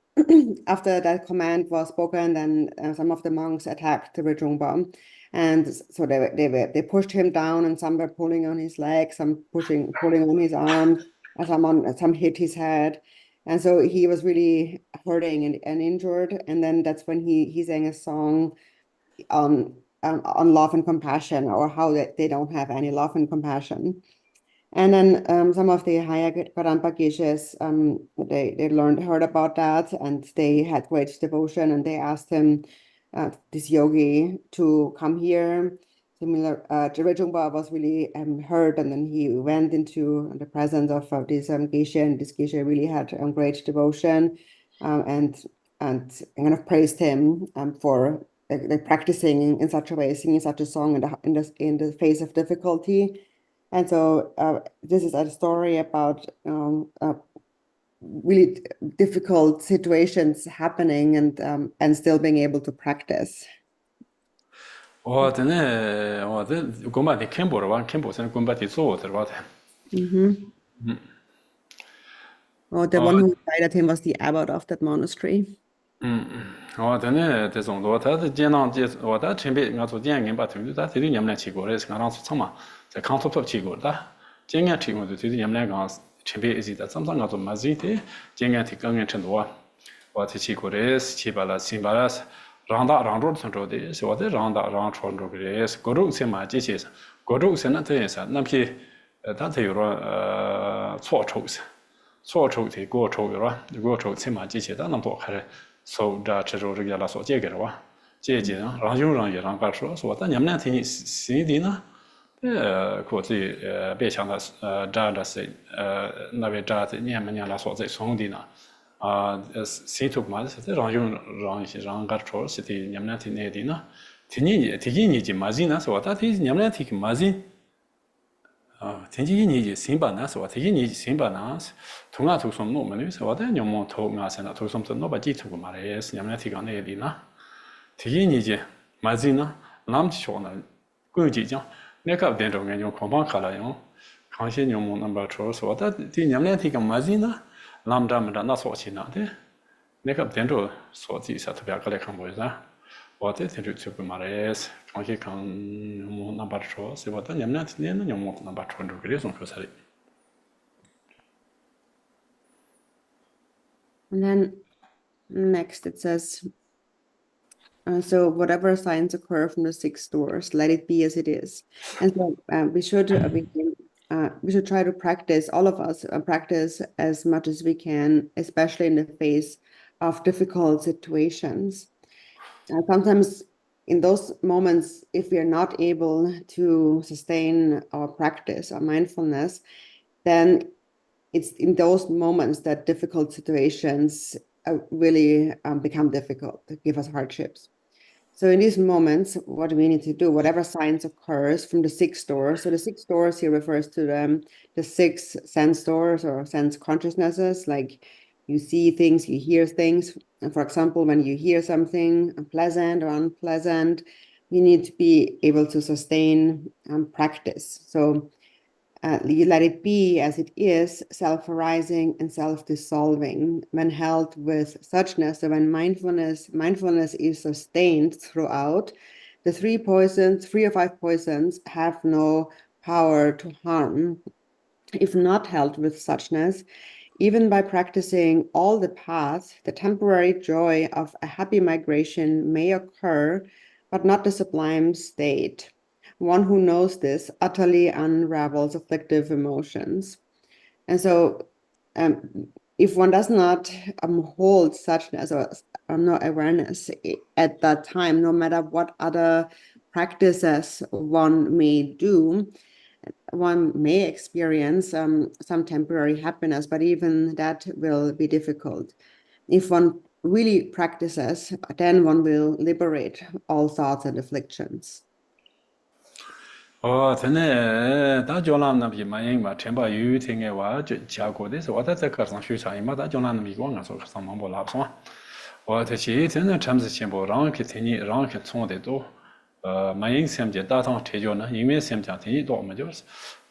after that command was spoken, then some of the monks attacked Rajumba. And so they pushed him down, and some were pulling on his legs, some pulling on his arms, and some hit his head. And so he was really hurting and injured. And then that's when he sang a song on love and compassion, or how they don't have any love and compassion. And then some of the higher Karanta geshes, they heard about that, and they had great devotion, and they asked him, this yogi, to come here. Similar, Jirajumba was really hurt, and then he went into the presence of this geshe, and this geshe really had great devotion, and kind of praised him for practicing in such a way, singing such a song in the face of difficulty. And so this is a story about really difficult situations happening, and still being able to practice. Oh, the gomba de kembo wa kembo sen gomba de zo der wa. Oh, the one who guided him was the abbot of that monastery. Oh, the zong do ta de jian nang ji wa da chen bei nga zo jian gen ba tu da de nyam na chi go le nga rang su chang ma. Za kang top top chi go da. Jian gan chi go de nyam na gang chen bei zi da sam sang nga zo ma zi de jian gan ti gang gen chen do wa. Wa ti chi go le chi ba la xin ba la rang da rang ro chen zhou de shi wa de rang da rang chuan zhou ge le go ru xian ma ji xie go ru xian na de sa na pi da de yo cuo chou se. 错抽的过抽有了，过抽起码机器的那么多，还是收着这周这个拉所借给了我，借啊，然后有人也让他说，但你们俩听新的呢，估计别想他扎的是那边扎的你们俩拉所在送的呢，新图嘛是的，让他说是的你们俩听那的呢，听你就马子呢，说他听你们俩听马子。 天气你新版呢是吧？天气你新版呢，同样图什么嘛？你是吧？但你们图嘛现在图什么？那把基础嘛嘞，是你们提纲那里呢？天气你就马子呢，那么说呢，估计讲那个点钟用空房看了用，看些你们那边说是吧？但对你们提纲马子呢，那么咱们那说起呢的，那个点钟说起是特别个来看不是？ 我这天就去不马来西亚，看看我那把车，是吧？但你们俩天天那用我那把车就给你送出去了。And then next it says, so whatever signs occur from the 6 doors, let it be as it is. And so we should try to practice, all of us practice as much as we can, especially in the face of difficult situations. Sometimes in those moments, if we are not able to sustain our practice, our mindfulness, then it's in those moments that difficult situations really become difficult, give us hardships. So in these moments, what do we need to do? Whatever signs occurs from the 6 doors. So the 6 doors here refers to the 6 sense doors or sense consciousnesses, like you see things, you hear things. And for example, when you hear something pleasant or unpleasant, you need to be able to sustain practice. So you let it be as it is, self-arising and self-dissolving. When held with suchness, so when mindfulness is sustained throughout, the 3 or 5 poisons have no power to harm. If not held with suchness, even by practicing all the paths, the temporary joy of a happy migration may occur, but not the sublime state. One who knows this utterly unravels afflictive emotions. And so if one does not hold suchness or no awareness at that time, no matter what other practices one may do, one may experience some temporary happiness, but even that will be difficult. If one really practices, then one will liberate all thoughts and afflictions. tene da jolam na bi ma yin ma tenpa yu tinge wa jia go de so da za ka sang shu cha yin ma da jolam na bi guang a so ka sang mo la so wa de chi tene cham zi chen bo rang ke teni rang ke cong de do ma yin sem je da tang te jo na yin me sem ja teni do ma jo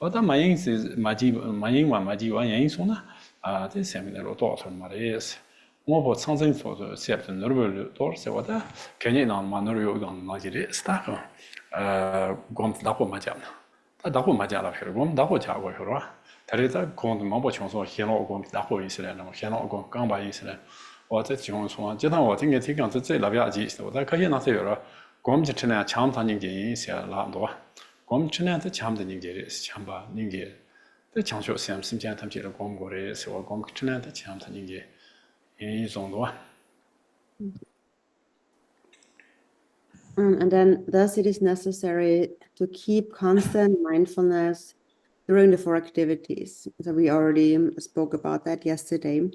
wa da ma yin si ma ji wa yin so na a de sem ne ro do so ma re是我不曾经说是写的那个多少我的肯定那嘛那有那些的 staff 我们打过麻将的，他打过麻将了，是我们打过家过是吧？他这在公的毛不清楚，现在我们打过一次了，那么现在我们刚把一次了，我在情况说，就当我今天提纲是最那边几次，我在可以那些有了，我们就只能强他人家一些那么多，我们只能在强的人家的强吧人家，在强学生身边他们觉得我们过的是我们只能在强他人家一种多。And then, thus, it is necessary to keep constant mindfulness during the 4 activities. So we already spoke about that yesterday.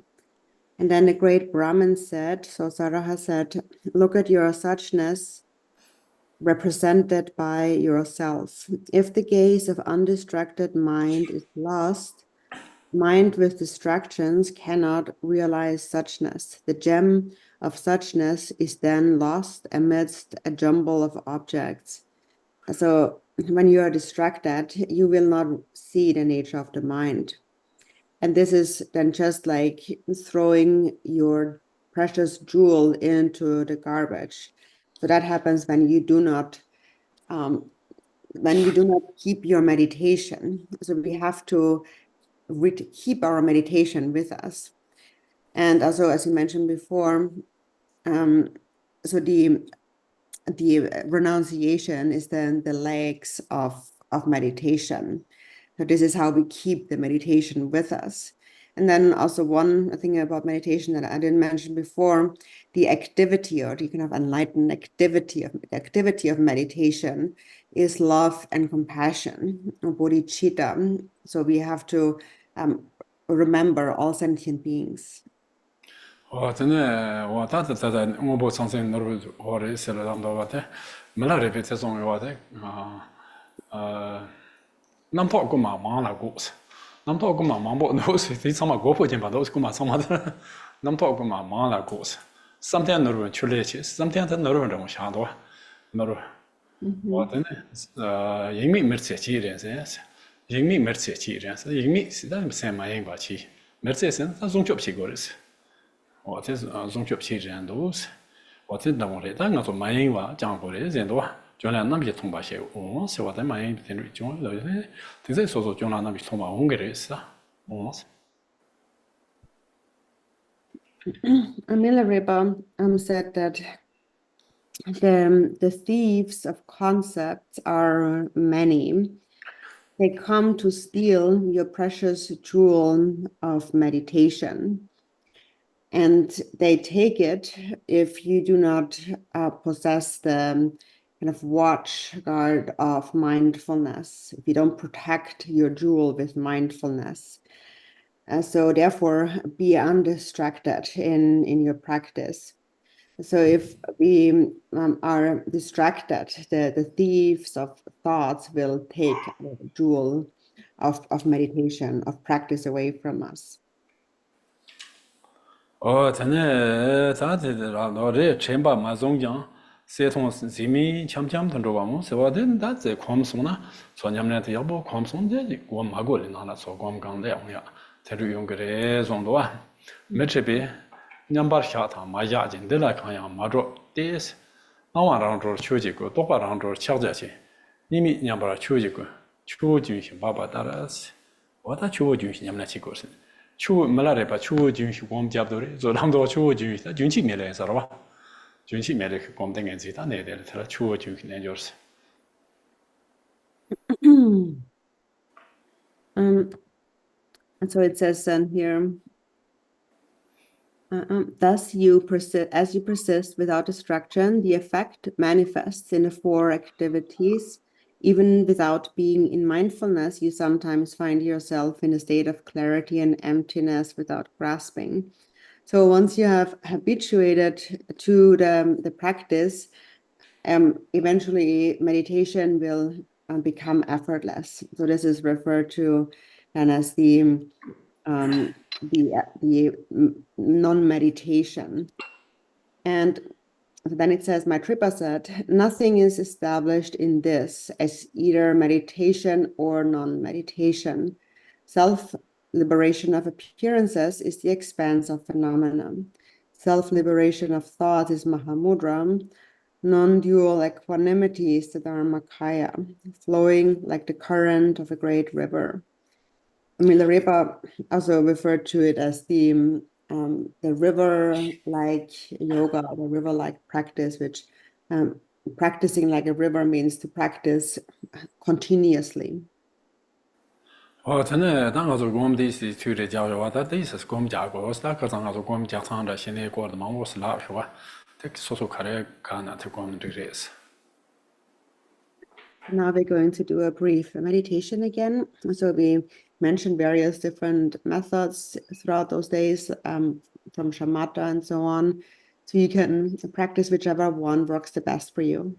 And then the great Brahmin said, so Saraha said, look at your suchness represented by yourself. If the gaze of undistracted mind is lost, mind with distractions cannot realize suchness. The gem of suchness is then lost amidst a jumble of objects. So when you are distracted, you will not see the nature of the mind. And this is then just like throwing your precious jewel into the garbage. So that happens when you do not keep your meditation. So we have to keep our meditation with us. And also, as you mentioned before, so the renunciation is then the legs of meditation. So this is how we keep the meditation with us. And then also one thing about meditation that I didn't mention before, the activity or the kind of enlightened activity of meditation is love and compassion, bodhicitta. So we have to remember all sentient beings. 真的，我当时在我不相信那个我的是了，他们说的，没那这边这种话的nam thọ của mà mang là gỗ nam thọ của mà mang bộ nó sẽ thì sao mà gỗ phụ trên bản đồ của mà sao mà nam thọ của mà mang là gỗ sometimes nó rồi chule chứ sometimes nó rồi trong sáng đó nó rồi và thế này những mình mất sẽ chỉ riêng sẽ những mình mất sẽ chỉ riêng sẽ những mình sẽ đang xem mà những bà chỉ mất sẽ nó dùng chụp chỉ gọi đấy và thế dùng chụp chỉ riêng đó và thế nào rồi đang ngồi mà những bà chẳng gọi đấy riêng đó将来那边通把些，是我在买一点瑞将来，现在说将来那边通把红给人是啊，Milarepa said that the thieves of concepts are many. They come to steal your precious jewel of meditation. And they take it if you do not possess the kind of watch guard of mindfulness, if you don't protect your jewel with mindfulness. So therefore, be undistracted in your practice. So if we are distracted, the thieves of thoughts will take the jewel of meditation, of practice away from us. 真的，咱这老这前把马中将，协同人民强同志吧，是吧？咱这宽松呢，说你们这要不宽松这我马国人那说我们讲的样呀，他就用个这种多啊，没这边，你把下趟马押进的来看呀，马着的是，那晚上着求几个，多把上着抢着去，你们你把求几个，求军行爸爸打了是，我他求军行你们来去过是。 추 말아래 봐 추 중시 곰 잡도리 저랑도 추 중시 중시 메래 살아 중시 메래 곰 땡엔지 다 내들 들 추 중시 내줘서 and so it says here thus you persist as you persist without distraction, the effect manifests in the 4 activities. Even without being in mindfulness, you sometimes find yourself in a state of clarity and emptiness without grasping. So once you have habituated to the practice, eventually meditation will become effortless. So this is referred to and as the non-meditation. And then it says, Maitrippa said, nothing is established in this as either meditation or non-meditation. Self-liberation of appearances is the expanse of phenomena. Self-liberation of thoughts is Mahamudra. Non-dual equanimity is the Dharmakaya, flowing like the current of a great river. Milarepa also referred to it as the river-like yoga, the river-like practice, which practicing like a river means to practice continuously. 哦，真的，当我做我们的是去的教育话，他的意思是给我们讲过，我是那个上我们家长的，现在过的嘛，我是哪是吧？这说说看的，看那他给我们这个意思。Now we're going to do a brief meditation again. So we mentioned various different methods throughout those days, from shamatha and so on. So you can practice whichever one works the best for you.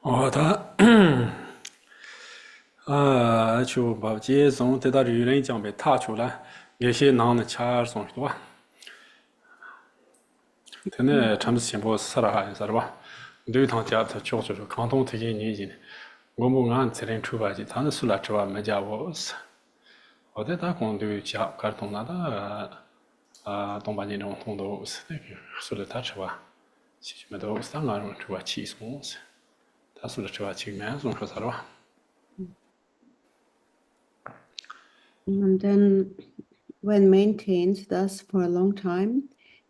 哦，他就把这种得到女人讲被踏出来，有些男的掐上去吧，他那他们先把杀了还是吧？对他家他确实是看懂这些年纪的，我们按才能出发去，他那出来之后没家我是，我在他光对家开始动那的东半年中动都是那个说了他吃吧，其实没都是当然种吃吧轻松是，他说了吃吧轻慢松说啥的吧。And then, when maintained thus for a long time,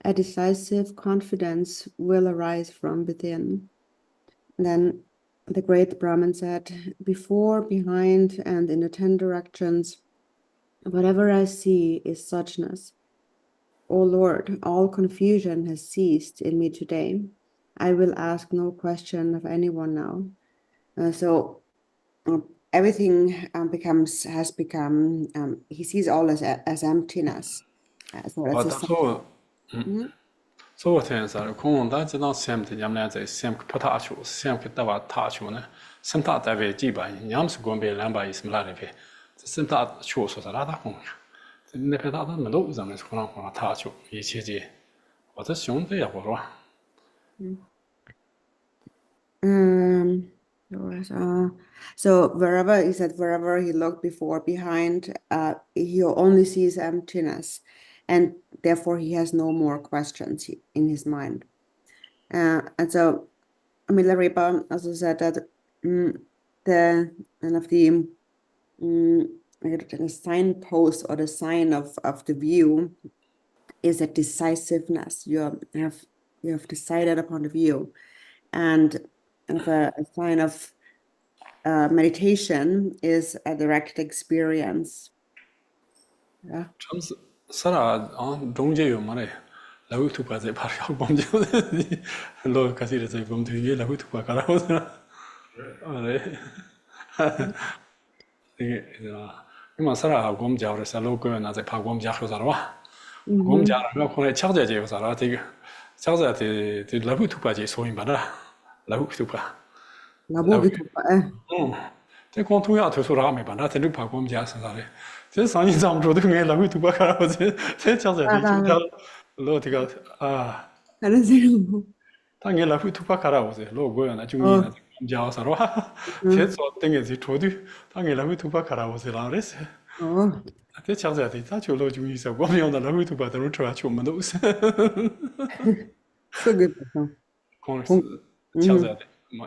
a decisive confidence will arise from within. Then the great Brahman said, before, behind, and in the 10 directions, whatever I see is suchness. O Lord, all confusion has ceased in me today. I will ask no question of anyone now. So everything has become, he sees all as emptiness. So that's 哦，a 他说 Mhm. 昨天是空的，这张 Sam 的伢们俩在 Sam 不踏球，Sam 给打把踏球呢，Sam 打单位几把，伢们是光别两把意思没拉那边，这 Sam 打球说是拉打空，那边打的没路，咱们是可能踏球一切节，我这兄弟也不说，Um, so wherever he said, wherever he looked before, behind, he only sees emptiness, and therefore he has no more questions in his mind. And so Milarepa also said that the one of the signpost or the sign of the view is a decisiveness. You have decided upon the view, and a sign of meditation is a direct experience. Yeah. 他们是啥啦中间有么嘞？来回头把在把要光脚的，老开始在光头也来回头把干了，我说，嘞。那个是吧？因为啥啦？我们家的是老个那在怕我们家有啥了吧？我们家那个后来抢着就有啥了？这个抢着的来回头把就说明白了，来回头把，来回。这光头丫头说啥没办法，这就怕我们家是啥的？这上你咱们说的俺来回头把看了，这抢着的就他老这个啊，他俺来回头把看了，我说老个那就你那我们家啥了吧？这说等于是错的，他俺来回头把看了，我说哪里是？这抢着的，他就老就意思，我们要那来回头把都出来全部都是，So good. 光是抢着的，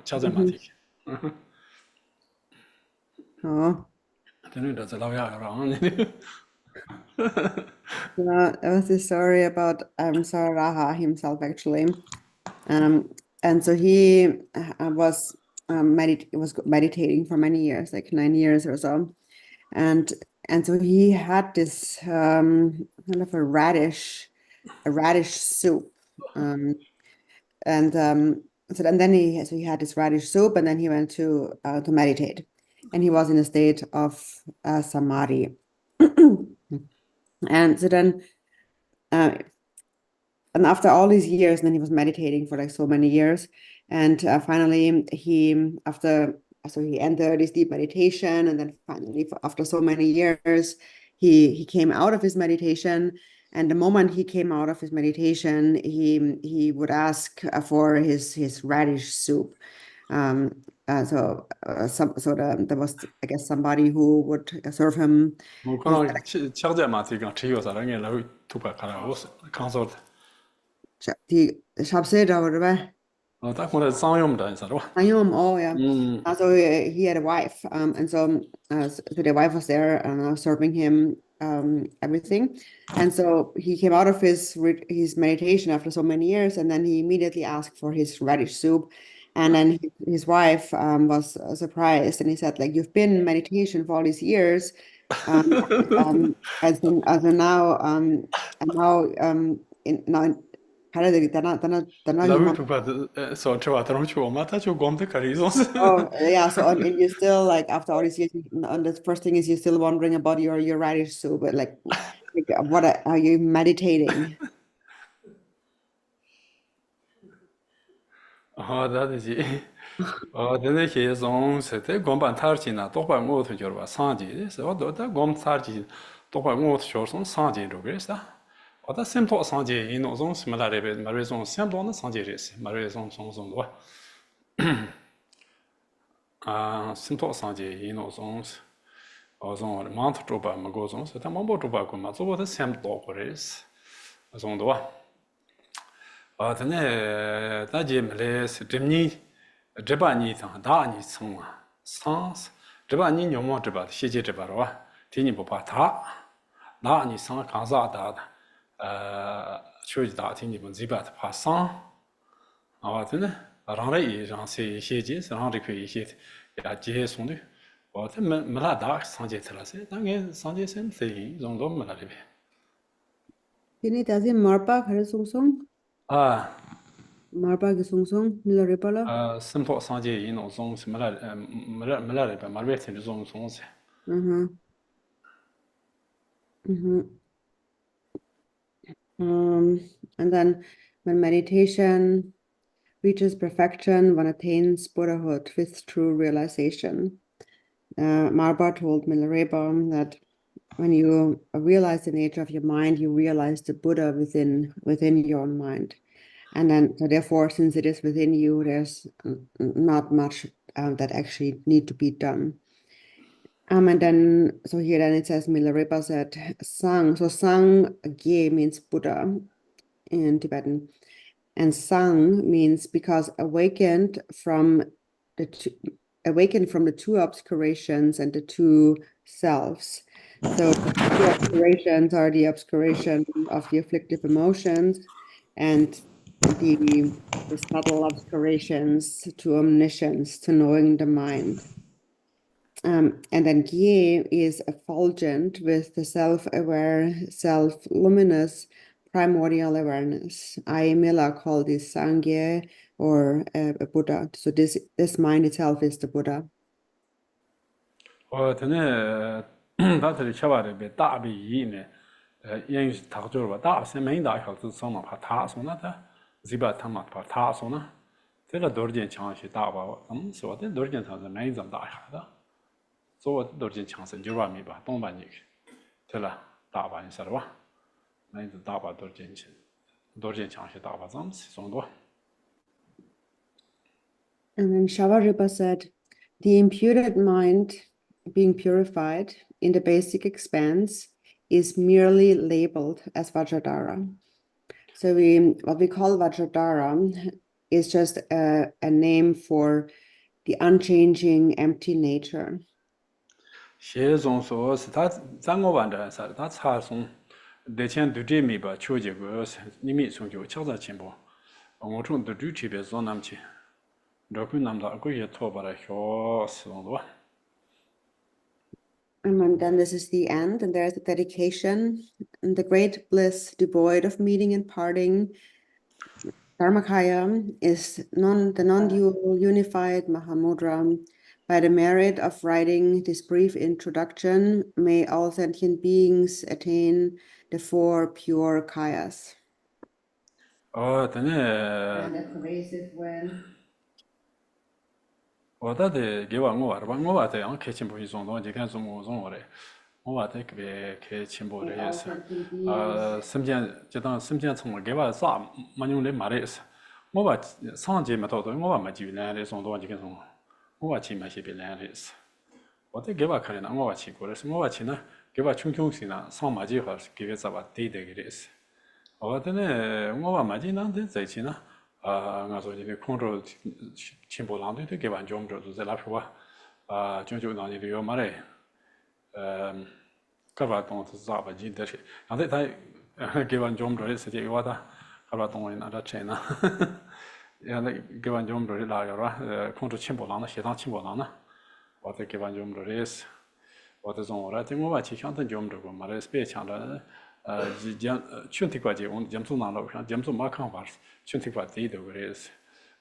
抢着嘛的。Oh. 真的这老家让你。That was the story about Saraha himself, actually. And so he was meditating for many years, like 9 years or so. And so he had this kind of a radish soup. Then he had this radish soup, and then he went to meditate, and he was in a state of samadhi. And so then and after all these years, and then he was meditating for like so many years, and finally he entered this deep meditation, and then finally after so many years he came out of his meditation. And the moment he came out of his meditation, he would ask for his radish soup. There was, I guess, somebody who would serve him. 我可能抢着嘛，这个吃药啥的，俺来回头把看了，我是看说的。the Shabseda or whatever. 他可能长用的，啥的吧？ Oh yeah. So he had a wife, and so the wife was there serving him everything, and so he came out of his meditation after so many years, and then he immediately asked for his radish soup, and then his wife was surprised, and he said, like, you've been in meditation for all these years, as now来回头把说吃吧，他们去我妈，他就光得看一种是。Oh yeah, so and you're still like after all these years, and the first thing is you're still wondering about your radish soup, but like what are you meditating? that is it. Then he zone said, Gomban Tarchina, Topa Mo to your Sanji, so the Gom Tarji, Topa Mo to your son Sanji Rogresta. Or the same to Sanji in Ozon similar Marizon Sambon Sanji, Marizon Sonzon. Simple Sanji in Ozons, Ozon, Mount Tropa Magozon, so the Mambo Tobacco Mazo, the same dog race. Zondoa. Tene tajim les dimni jebani tang dani tsung sans jebani nyomo jeba xieje jeba ro tini bo pa ta dani sang kanza da chuji da tini bo ziba ta pa sang tene rang le yi rang se xieje rang ri kui xie ya jie song de te me la da sang je tla se dang ge sang je sen se yin zong do me la le Kini tazi marpa khare sung sung. ah Marpa ki sung sung Milarepa la. simple sanjay yin no zong mala le ba marwe tin zong zong se And then when meditation reaches perfection, one attains Buddhahood with true realization. Marpa told Milarepa that when you realize the nature of your mind, you realize the Buddha within your own mind. And then, so therefore, since it is within you, there's not much that actually need to be done. And then, so here then it says, Milarepa said, Sang. So Sang, Ge means Buddha in Tibetan. And Sang means because awakened from the two obscurations and the two selves. So the two obscurations are the obscuration of the afflictive emotions and the subtle obscurations to omniscience, to knowing the mind. And then Gie is effulgent with the self-aware, self-luminous primordial awareness. I. Miller called this Sangye or a Buddha. So this mind itself is the Buddha. tene da de chawa de da bi yi ne yin ta zhu ba da se men da ka zu song ma pa ta so na da ziba ta ma pa ta so na te la dor jian chang shi da ba so de dor jian chang de men zang da ha da so dor jian chang sen ju ba mi ba dong ba ni te la da ba ni sa ba men da ba dor jian chang shi da ba zang si song do. And then Shavarippa said, the imputed mind being purified in the basic expanse is merely labeled as Vajradhara. So what we call Vajradhara is just a name for the unchanging, empty nature. xie zong so si ta zang go wan de sa ta cha song de qian du zhi mi ba qiu jie ge ni mi song jiu qiao za qian bo wo chong de zhu qi bie zong nam qi de ku nam da gu ye to ba la xiao si dong duo. And then this is the end, and there's the dedication and the great bliss devoid of meeting and parting. Dharmakaya is the non-dual unified Mahamudra. By the merit of writing this brief introduction, may all sentient beings attain the four pure kayas. And a pervasive when. 我到底给我我吧，我在样开进步一种东西，看中我嘞，我在这边开进步的也是，身边就当身边从给我啥没用的买的是，我把上节没到的，我把没就来的种东西跟种，我把去买些别来的是，我在给我看的，我把去过的是，我把去呢，给我穷穷些呢，上买几号是给我咋把对的个的是，我的呢，我把买几呢在去呢。我说你的空着全部浪对给完中着就在那边啊，就让你的有嘛嘞，各把东西咋把记得去，然后他给完中着的时间我的，各把东西拿着钱呢，然后给完中着的那个了，空着全部浪的，现场全部浪呢，我在给完中着的是，我在中了，等我把去想等中着过嘛嘞，是别抢的。讲全体国际，我讲从哪路上，讲从马康法是全体国际都个类似。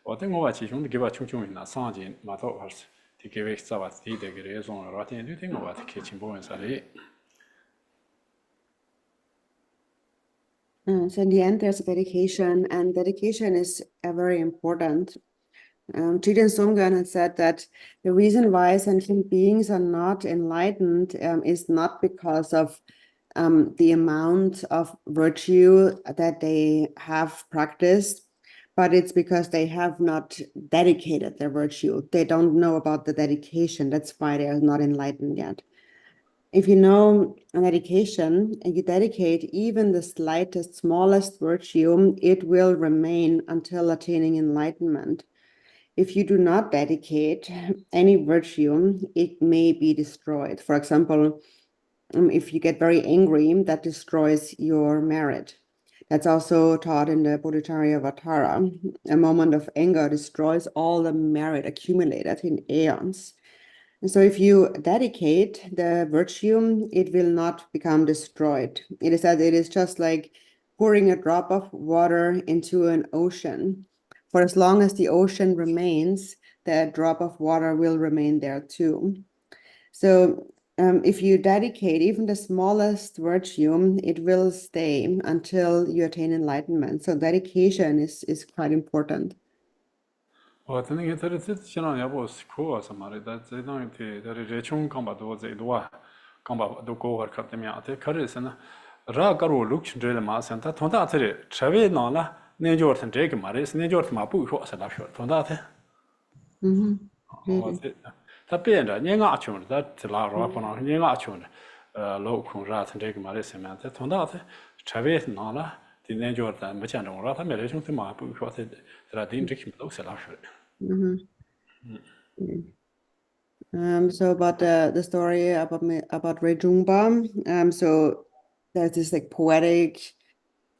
我等我其中的给我穷穷人呐，上进马头法是，的给我啥话地的个类种，然后天就听我开进步文啥的。So in the end, there's a dedication, and dedication is very important Jiden Sumgön had said that the reason why sentient beings are not enlightened is not because of the amount of virtue that they have practiced, but it's because they have not dedicated their virtue. They don't know about the dedication. That's why they are not enlightened yet. If you know an dedication and you dedicate even the slightest, smallest virtue, it will remain until attaining enlightenment. If you do not dedicate any virtue, it may be destroyed. For example, if you get very angry, that destroys your merit. That's also taught in the Bodhicharya Vatara. A moment of anger destroys all the merit accumulated in aeons. And so if you dedicate the virtue, it will not become destroyed. It is that it is just like pouring a drop of water into an ocean. For as long as the ocean remains, the drop of water will remain there too. So if you dedicate even the smallest virtue, it will stay until you attain enlightenment. So dedication is quite important. tene ge tere tse chana ya bo ko sa mare da ze dang te da re chung kang ba do ze do wa kang ba do ko har khat me ate khare se na ra kar wo luk chin le ma san ta thon da tere chave na la ne jor tan je ge mare se ne jor ma bu sho sa la sho thon da te Really. ta bien da ne nga chung da te la ro ko na ne nga chung lo kong ra tan je ge mare se ma te thon da te chave na la di ne jor da ma chan dong ra ta me le chung te ma bu sho te ra din je ki ma do se la sho So about the story about Rejungba. So there's this like poetic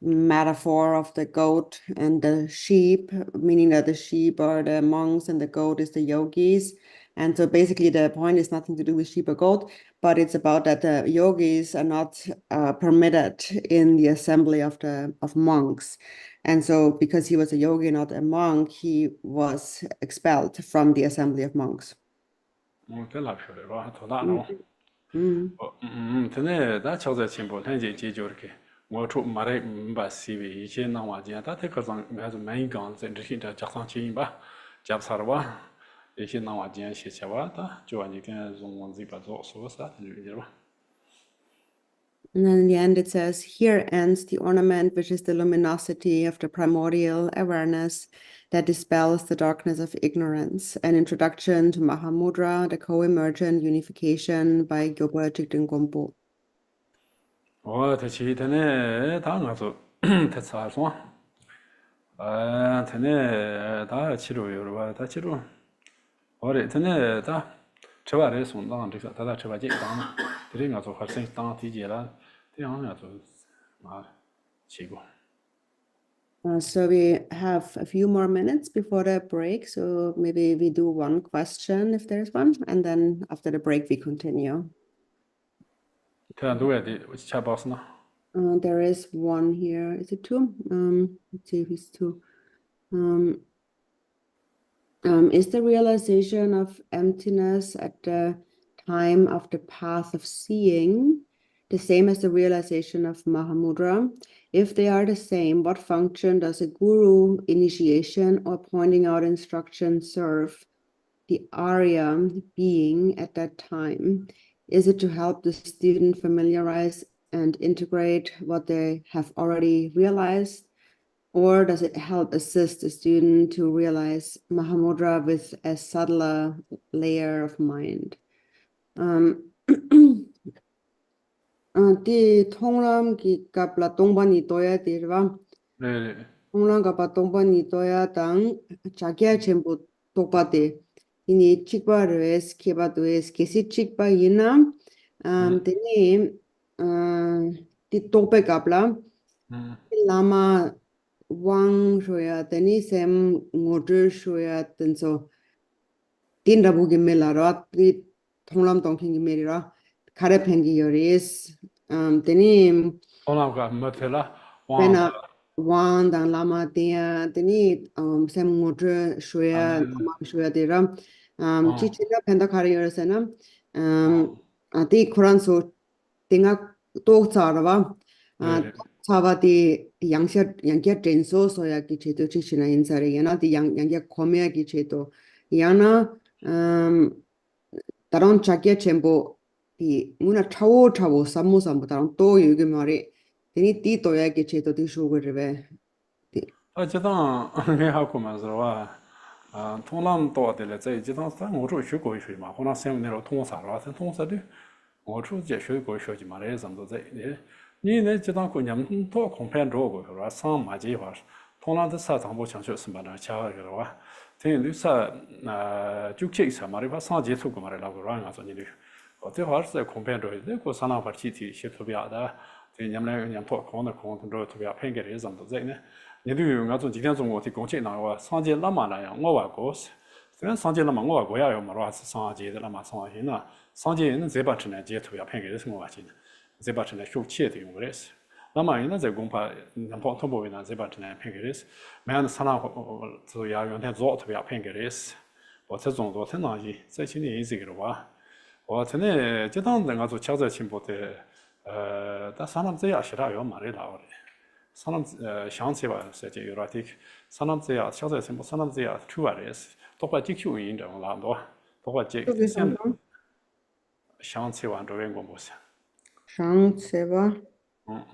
metaphor of the goat and the sheep, meaning that the sheep are the monks and the goat is the yogis. And so basically the point is nothing to do with sheep or goat, but it's about that the yogis are not permitted in the assembly of monks. And so because he was a yogi, not a monk, he was expelled from the assembly of monks. cái là phải đó thằng đó nó Mm. thế này đã cho ra chính bộ thế gì cho cái ngõ trụ mà đấy bà xí về ý kiến nào mà gì ta thấy cái rằng bây giờ mấy cái dân chỉ là chắc chắn chỉ ba chấp sao ba ý kiến nào mà gì sẽ chấp ba ta cho anh cái dùng văn gì bắt đầu số sát thì được rồi. And then in the end, it says, here ends the ornament, which is the luminosity of the primordial awareness that dispels the darkness of ignorance. An introduction to Mahamudra, the co-emergent unification by Gyopa Jigten Gompo. thế thì thế này ta ngã rồi thế sao xong thế này ta 치료요 rồi ta 치료 어래 thế này ta 제가 래 손당这个他제가这当这个做学生当体检了这样子啊结果 So we have a few more minutes before the break. So maybe we do one question if there's one, and then after the break we continue. There is one here. Is it two? Let's see if it's two. Is the realization of emptiness at the time of the path of seeing the same as the realization of Mahamudra? If they are the same, what function does a guru initiation or pointing out instruction serve the Arya being at that time? Is it to help the student familiarize and integrate what they have already realized? Or does it help assist the student to realize Mahamudra with a subtler layer of mind? Di thonglam ki kapla tongban itoya dirwa. Thonglam kapla tongban itoya tang chakya chenpo tokpa de. Ini chikpa rwes, kiba rwes, kesi chikpa yina. Teni di tokpe kapla. Lama wang shoya, teni sem ngodir shoya, tenso. Tin rabu ki mela ra, di thonglam tongking ki meri ra. Kare pengi yoris. Teni thonglam ka matela pena wang dang lama tia, teni sem ngodir shoya, lama shoya dira. Chichira penda kare yorisena. Di Quran so tinga tok tsara wa. Tava di yang genso soya ki cheto chichina insari yana di yang komea ki cheto yana 다른 자기의 전부 이 문화 차고 삼무 다른 또 여기 말이 되니 띠 또야기 제도 디슈고 왜 지당 내하고 말서 통남 또들在지당 상我学过学嘛，湖南省那种通啥了，通啥的，我出去学过学嘛，那什么在你呢？지당姑娘多空盘着过是吧？上马计划，通南的啥长不强学什么的，恰是吧？听你啥就这什么的吧，上接触过嘛的，那个让俺说你的，我这话是在空盘着，那个上那块体体写图表的，对你们那个人多空的空，着图表偏给的什么都在呢？你对于俺从今天中国的工钱那个上街那么那样，我话过是，虽然上街那么我话过也要嘛，话是上街的那么上街呢，上街人这把成了街图表偏给的什么话钱呢？这把成了收钱的用的是。那么人在公派，那跑通报呢这把成了偏给的是，没有上那就要用天做图表偏给的是，我这种做天那些在今年这个的话，我真的就当人家做敲在进步的，但上那这样其他要买的老的。사람 샹체와 세제 유라틱 사람들이야 샤자 셈 사람들이야 투아레스 똑같이 키우인데 라도 똑같이 셈 샹체와 도행 공부스 상체와 응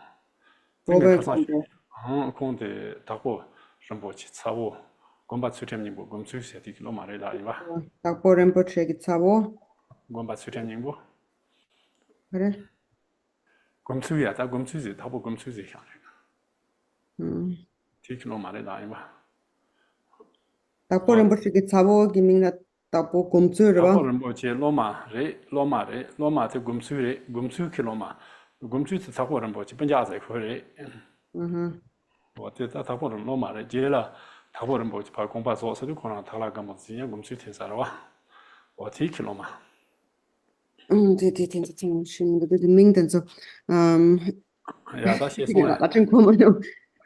근데 로베 가서 공부 콘데 타고 좀보치 차고 공부 수tem님 뭐 검수세 디킬로 말이다 이봐 딱보 렘포체기 차보 공부 수tem님 뭐 그래 검수야 다 검수지 타고 검수지 향 디킬로 말이다 이봐 딱보 렘포체기 차보 기민나 딱보 곰츠르바 타고는 뭐지 로마의 검수키 로마 검수스 타고는 뭐지 번자세 그래我对他타고는 로마의 제라 타고는 뭐지 발 공부해서도 그러나 달라가 뭐 진짜 검수 대사로 와 티키 로마 네 심도 그 민던서 야 다시 이게 손에 나중 보면은 야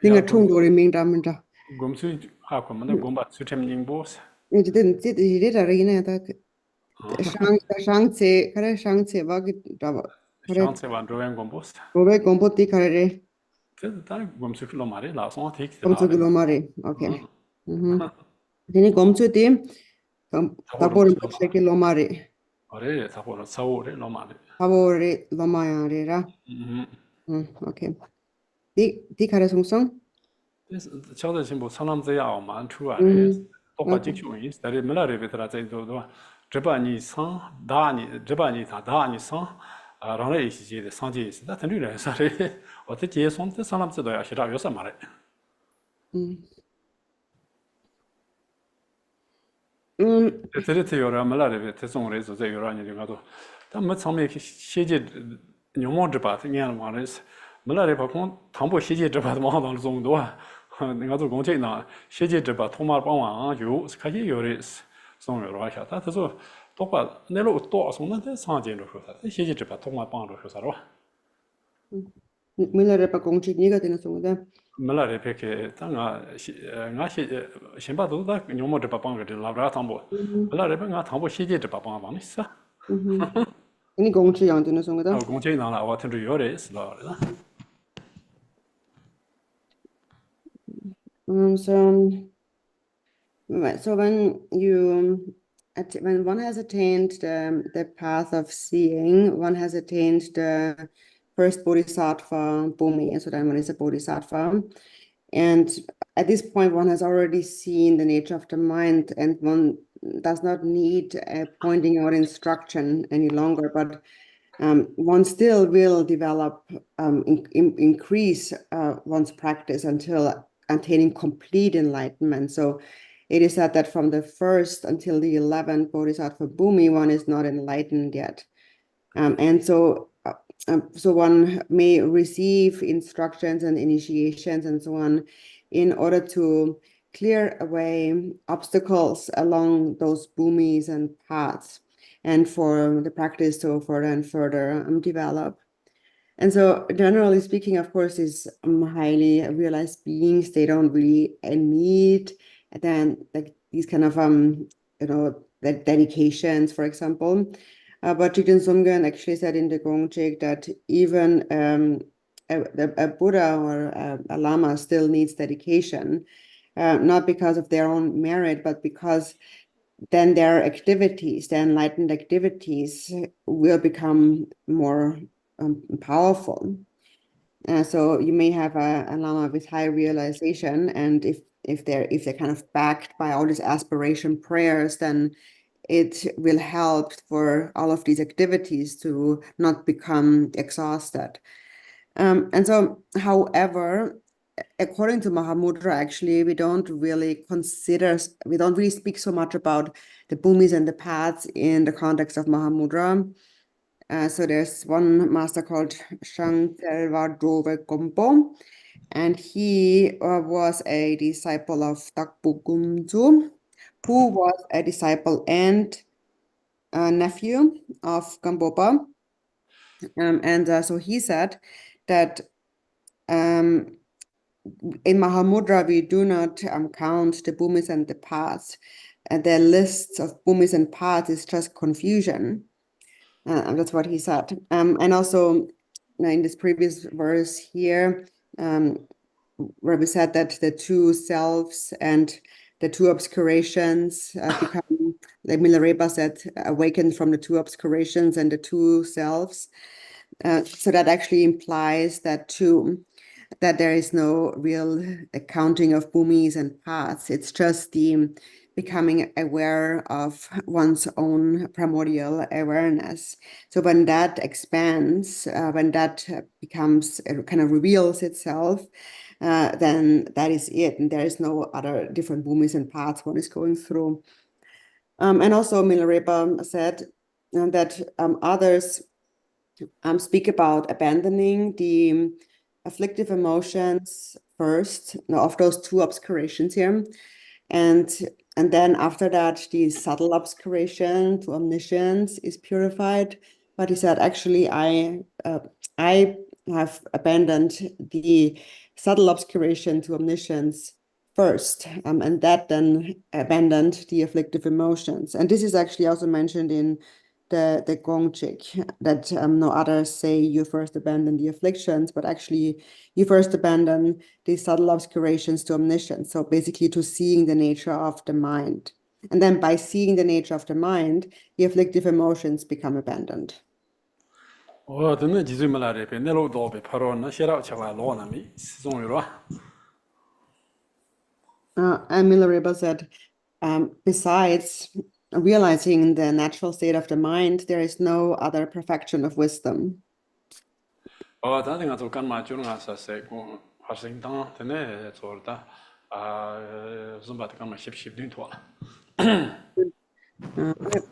내가 총도리 민담다 검수 하고 뭐 공부 수템 보스 이제 이제 다르긴 다 상체 그래 상체 와기 다 그래 샹세 완전 공부스 로베 곰포티 그래 그 다른 검수 로마를 나서 티키 검수 라래 글로마리 오케이 되니 검수티 타고는 타보르 로마 쉐키 로마리 어레 타고는 사오레 로마를 타보르 로마야리라 오케이 디 카레 송송 敲的进步，上浪这样蛮出来的，包括这种人，但是没来这边他在做的话，这把你上打你，这把你打你上，让人一些的上街是，那很多人说的，我在街上在上浪这都要学到有什么嘞？这有人没来这边，这种人就在有人就讲说，但没上面写的牛毛这把，这年嘛的是，没来这把光唐伯写的这把网上中多。내가 또 공책이나 세제들바 토마르 방왕 요 스카지 요레스 송요로 하샤 다서 똑바 내로 또 송는데 상제로 해서 세제들바 토마르 방으로 해서로 밀레레파 공직니가 되는 송데 말라레 페케 땅아 나시 신바도다 뇨모들바 방을 라브라 탐보 말라레 가 탐보 세제들바 방아 방있어 아니 공직 양 되는 송데 공책이나 와 텐도 요레스 라라 So when one has attained the path of seeing, one has attained the first bodhisattva, Bhumi, so then one is a bodhisattva. And at this point, one has already seen the nature of the mind, and one does not need pointing out instruction any longer, but one still will develop, increase one's practice until attaining complete enlightenment. So it is said that from the first until the 11th Bodhisattva Bhumi, one is not enlightened yet. And so one may receive instructions and initiations and so on in order to clear away obstacles along those bhumis and paths, and for the practice to further and further develop. And so generally speaking, of course, these highly realized beings, they don't really need then like these kind of dedications, for example. But Jigten Sumgön actually said in the Gongchik that even a Buddha or a Lama still needs dedication, not because of their own merit, but because then their activities, their enlightened activities, will become more powerful. So you may have a Lama with high realization, and if they're kind of backed by all these aspiration prayers, then it will help for all of these activities to not become exhausted. And so, however, according to Mahamudra, actually, we don't really speak so much about the bhumis and the paths in the context of Mahamudra. So there's one master called Shankarvadrove Gompo, and he was a disciple of Takpu Gumzu, who was a disciple and nephew of Gampopa. So he said that in Mahamudra, we do not count the bhumis and the paths. The lists of bhumis and paths is just confusion. That's what he said. And also in this previous verse here, where we said that the two selves and the two obscurations become, like Milarepa said, awakened from the two obscurations and the two selves. So that actually implies that too, that there is no real accounting of bhumis and paths. It's just the becoming aware of one's own primordial awareness. So when that expands, when that becomes, kind of reveals itself, then that is it. And there is no other different bhumis and paths one is going through. And also Milarepa said that others speak about abandoning the afflictive emotions first, of those two obscurations here. And then after that, the subtle obscuration to omniscience is purified. But he said, actually, I have abandoned the subtle obscuration to omniscience first, and that then abandoned the afflictive emotions. And this is actually also mentioned in the Gongchik, that no others say you first abandon the afflictions, but actually you first abandon the subtle obscurations to omniscience. So basically to seeing the nature of the mind. And then by seeing the nature of the mind, the afflictive emotions become abandoned. Then jizu malare pe nelo do be paro na shera chawa lo na mi song yoro. And Milarepa said, besides realizing the natural state of the mind, there is no other perfection of wisdom. Da dinga zo kan ma jung nga sa se ko ha sing dang tene zo da zumba de kan ma ship ship din to.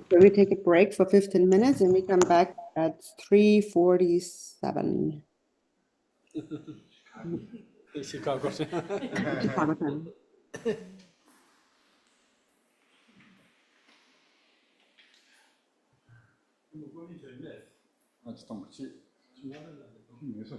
So we take a break for 15 minutes and we come back at 3:47. Chicago. Chicago time. 아, 진짜 뭐지? 没事，没事。